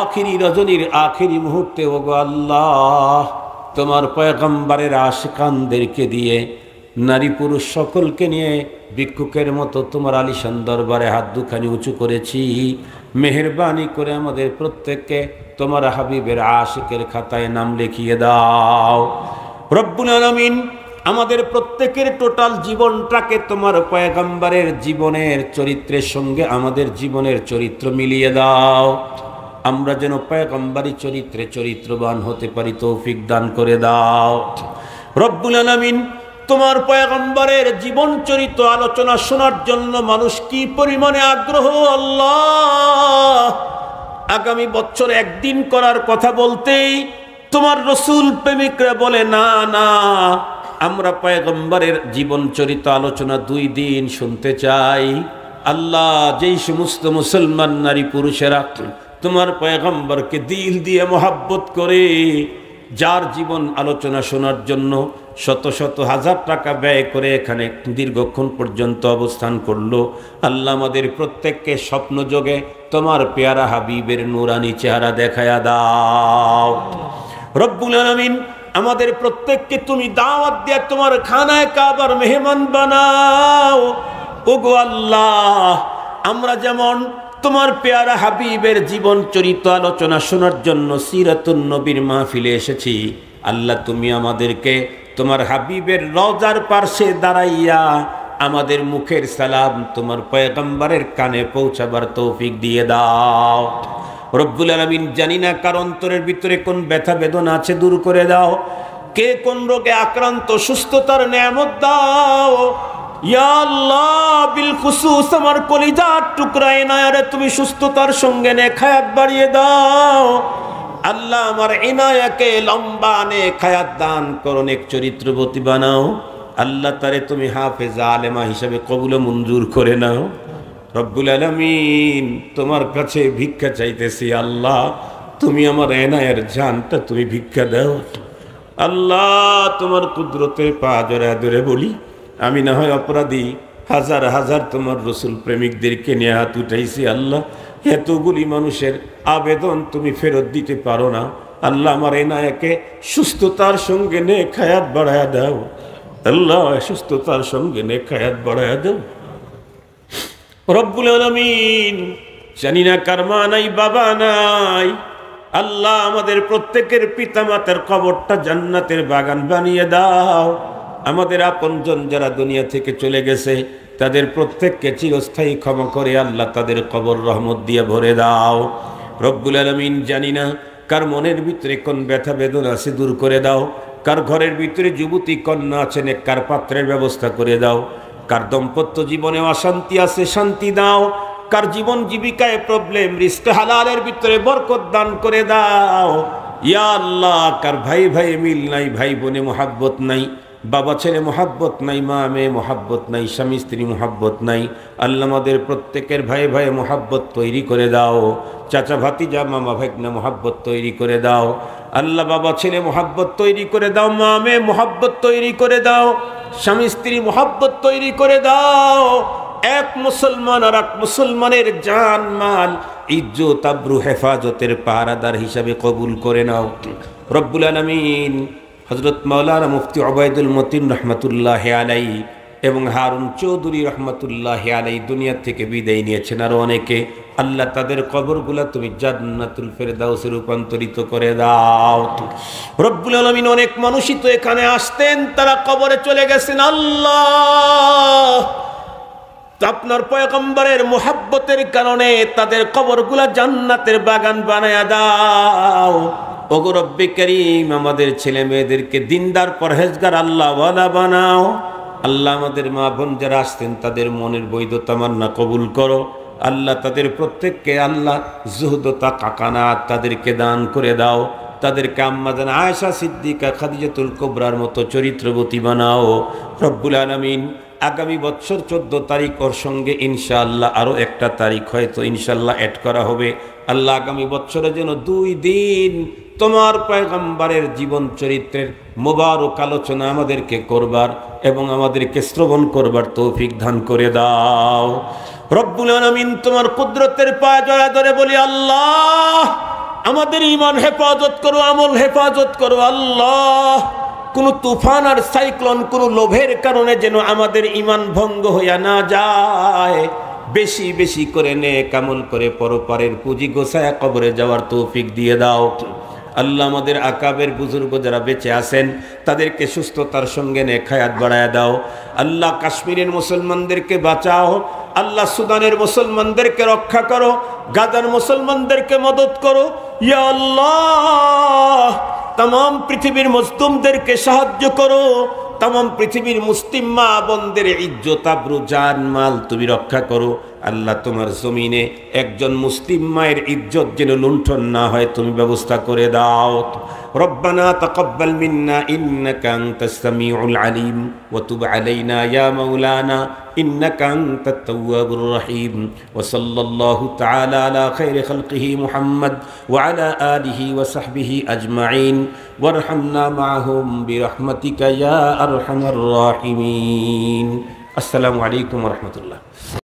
আখিরি রজনীর আখিরি মুহূর্তে ওগো আল্লাহ, তোমার পয়গম্বরের আশিকানদেরকে দিয়ে নারী পুরুষ সকলকে নিয়ে ভিক্ষুকের মতো তোমার আলিশান দরবারে হাত দুখানি উঁচু করেছি। মেহেরবানি করে আমাদের প্রত্যেককে তোমার হাবিবের আশিকের খাতায় নাম লিখিয়ে দাও। রব্বুল আলামিন আমাদের প্রত্যেকের টোটাল জীবনটাকে তোমার পয়গম্বরের জীবনের চরিত্রের সঙ্গে আমাদের জীবনের চরিত্র মিলিয়ে দাও। আমরা যেন পয়গম্বরী চরিত্রে চরিত্রবান হতে পারি তৌফিক দান করে দাও। রব্বুল আলামিন তোমার পয়গম্বরের জীবন চরিত্র আলোচনা শোনার জন্য মানুষ কি পরিমাণে আগ্রহ আল্লাহ। আগামী বছর একদিন করার কথা বলতেই তোমার রসুল প্রেমিকরা বলে না না, আমরা পয়গম্বরের জীবন চরিত্র আলোচনা 2 দিন শুনতে চাই। আল্লাহ, যেই সমস্ত মুসলমান নারী পুরুষেরা তোমার পয়গম্বরকে দিল দিয়ে মহাব্বত করে, যার জীবন আলোচনা শোনার জন্য শত শত হাজার টাকা ব্যয় করে এখানে দীর্ঘক্ষণ পর্যন্ত অবস্থান করলো, আল্লাহ আমাদের প্রত্যেককে স্বপ্ন যোগে তোমার পেয়ারা হাবিবের নুরানি চেহারা দেখায়া দাও। রব্বুল আলামিন আমাদের প্রত্যেককে তুমি দাওয়াত দিয়ে তোমার খানায় কাবার মেহমান বানাও। ওগো আল্লাহ, আমরা যেমন তোমার পেয়ারা হাবিবের জীবন চরিত্র আলোচনা শোনার জন্য সিরাতুন নবীর মাহফিলে এসেছি, আল্লাহ তুমি আমাদেরকে তোমার হাবিবের রওজার পাশে দাঁড়াইয়া আমাদের মুখের সালাম তোমার পয়গম্বরের কানে পৌঁছাবার তৌফিক দিয়ে দাও। রব্বুল আলামিন জানি না কার অন্তরের ভিতরে কোন ব্যথা বেদনা আছে দূর করে দাও, কে কোন রোগে আক্রান্ত সুস্থতার নেয়ামত দাও। ইয়া আল্লাহ বিল খুসুস আমার কলিজার টুকরা এনায়ারে তুমি সুস্থতার সঙ্গে নেক হায়াত বাড়িয়ে দাও। আল্লাহ আমার এনায়াকে লম্বা নেক হায়াত দান করো, নেক চরিত্রবতী বানাও। আল্লাহ তারে তুমি হাফেজা আলেমা হিসাবে কবুল মঞ্জুর করে নাও। রব্বুল আলামিন তোমার কাছে ভিক্ষা চাইতেছি, আল্লাহ তুমি আমার এনায়ের জানটা তুমি ভিক্ষা দাও। আল্লাহ তোমার কুদরতের পা জড়া ধরে বলি, আমি না হয় অপরাধী, হাজার হাজার তোমার রসুল প্রেমিকদেরকে নিয়ে হাত উঠাইছি। আল্লাহ এতগুলি মানুষের আবেদন তুমি ফেরত দিতে পারো না। আল্লাহ আমার এনায়াকে সুস্থতার সঙ্গে নেক হায়াত বাড়ায়া দাও। আল্লাহ সুস্থতার সঙ্গে নেক হায়াত বাড়ায়া দাও। রব্বুল আলামিন জানি না কার মা নাই বাবা নাই, আল্লাহ আমাদের প্রত্যেকের পিতা মাতার কবরটা জান্নাতের বাগান বানিয়ে দাও। আমাদের আপনজন যারা দুনিয়া থেকে চলে গেছে তাদের প্রত্যেককে চিরস্থায়ী ক্ষমা করে আল্লাহ তাদের কবর রহমত দিয়ে ভরে দাও। রব্বুল আলামিন জানি না কার মনের ভিতরে কোন ব্যথা বেদনা আছে দূর করে দাও, কার ঘরের ভিতরে যুবতী কন্যা আছেন কার পাত্রের ব্যবস্থা করে দাও, কার দাম্পত্য জীবনে অশান্তি আছে শান্তি দাও, কার জীবন জীবিকায় প্রবলেম রিজকে হালালের ভিতরে বরকত দান করে দাও। ইয়া আল্লাহ কার ভাই ভাই মিল নাই, ভাই বোনে মোহাব্বত নাই, বাবা ছেলে মোহাব্বত নাই, মা মেয়ে মোহাব্বত নাই, স্বামী স্ত্রী মোহাব্বত নাই। আল্লাহ আমাদের প্রত্যেকের ভাই ভাই মোহাব্বত তৈরি করে দাও, চাচা ভাতিজা মামা ভাগনা মোহাব্বত তৈরি করে দাও। আল্লাহ বাবা ছেলে মোহাব্বত তৈরি করে দাও, মা মেয়ে মোহাব্বত তৈরি করে দাও, স্বামী স্ত্রী মোহাব্বত তৈরি করে দাও। এক মুসলমান আর এক মুসলমানের জান মাল ইজ্জত আব্রু হেফাজতের পাহারাদার হিসাবে কবুল করে নাও। রব্বুল আলামিন হযরত মাওলানা মুফতি ওবায়দুল মতিন রহমতুল্লাহ আলাইহি এবং হারুন চৌধুরী রহমতুল্লাহ আলাইহি দুনিয়া থেকে বিদায় নিয়েছেন, আরো অনেকে। আল্লাহ তাদের কবরগুলা তুমি জান্নাতুল ফেরদাউসে রূপান্তরিত করে দাও। রব্বুল আলামিন অনেক মানুষই তো এখানে আসতেন, তারা কবরে চলে গেছেন। আল্লাহ আপনার পয়গম্বরের মুহাব্বতের কারণে তাদের কবরগুলা জান্নাতের বাগান বানায়া দাও। ওগো রব্বে করিম আমাদের ছেলে মেয়েদেরকে দিনদার পরহেজগার আল্লাহ ওয়ালা বানাও। আল্লাহ আমাদের মা বোন যারা আসতেন তাদের মনের বৈধ তামান্না কবুল করো। আল্লাহ তাদের প্রত্যেককে আল্লাহ জুহদতা কাকানাত তাদেরকে দান করে দাও। তাদেরকে আম্মা জান আয়েশা সিদ্দিকা খাদিজাতুল কুবরার মতো চরিত্রবতী বানাও। রব্বুল আলামিন আগামী বছর 14 তারিখ ওর সঙ্গে ইনশাআল্লাহ আরও একটা তারিখ হয়তো ইনশাআল্লাহ অ্যাড করা হবে। আল্লাহ আগামী বছরে যেন 2 দিন তোমার পয়গম্বরের জীবন চরিত্রের মোবারক আলোচনা আমাদেরকে করবার এবং আমাদেরকে শ্রবণ করবার তৌফিক দান করে দাও। রব্বুল আলামিন তোমার কুদরতের পায়ে জড়া ধরে বলি, আল্লাহ আমাদের ঈমান হেফাজত করো, আমল হেফাজত করো। আল্লাহ কোনো তুফান আর সাইক্লোন কোনো লোভের কারণে যেন আমাদের ঈমান ভঙ্গ হইয়া না যায়। বেশি বেশি করে নেক আমল করে পরপারের পুঁজি গোছায়া কবরে যাওয়ার তৌফিক দিয়ে দাও। আল্লাহ আমাদের আকাবের বুজুর্গ যারা বেঁচে আছেন তাদেরকে সুস্থতার সঙ্গে নেক হায়াত বাড়ায়া দাও। আল্লাহ কাশ্মীরের মুসলমানদেরকে বাঁচাও। আল্লাহ সুদানের মুসলমানদেরকে রক্ষা করো, গাজার মুসলমানদেরকে মদত করো। ইয়া আল্লাহ तमाम পৃথিবীর মুসলিমদেরকে সাহায্য করো। तमाम পৃথিবীর মুসলিম মা বোনদের ইজ্জত আবরু জান মাল তুমি রক্ষা করো। আল্লাহ তোমার জমিনে একজন মুসলিম মায়ের ইজ্জত যেন লুণ্ঠন না হয় তুমি ব্যবস্থা করে দাও। ربنا تقبل منا إنك أنت السميع العليم وتب علينا يا مولانا إنك أنت التواب الرحيم وصلى الله تعالى على خير خلقه محمد وعلى آله وصحبه أجمعين وارحمنا معهم برحمتك يا أرحم الراحمين. السلام عليكم ورحمة الله.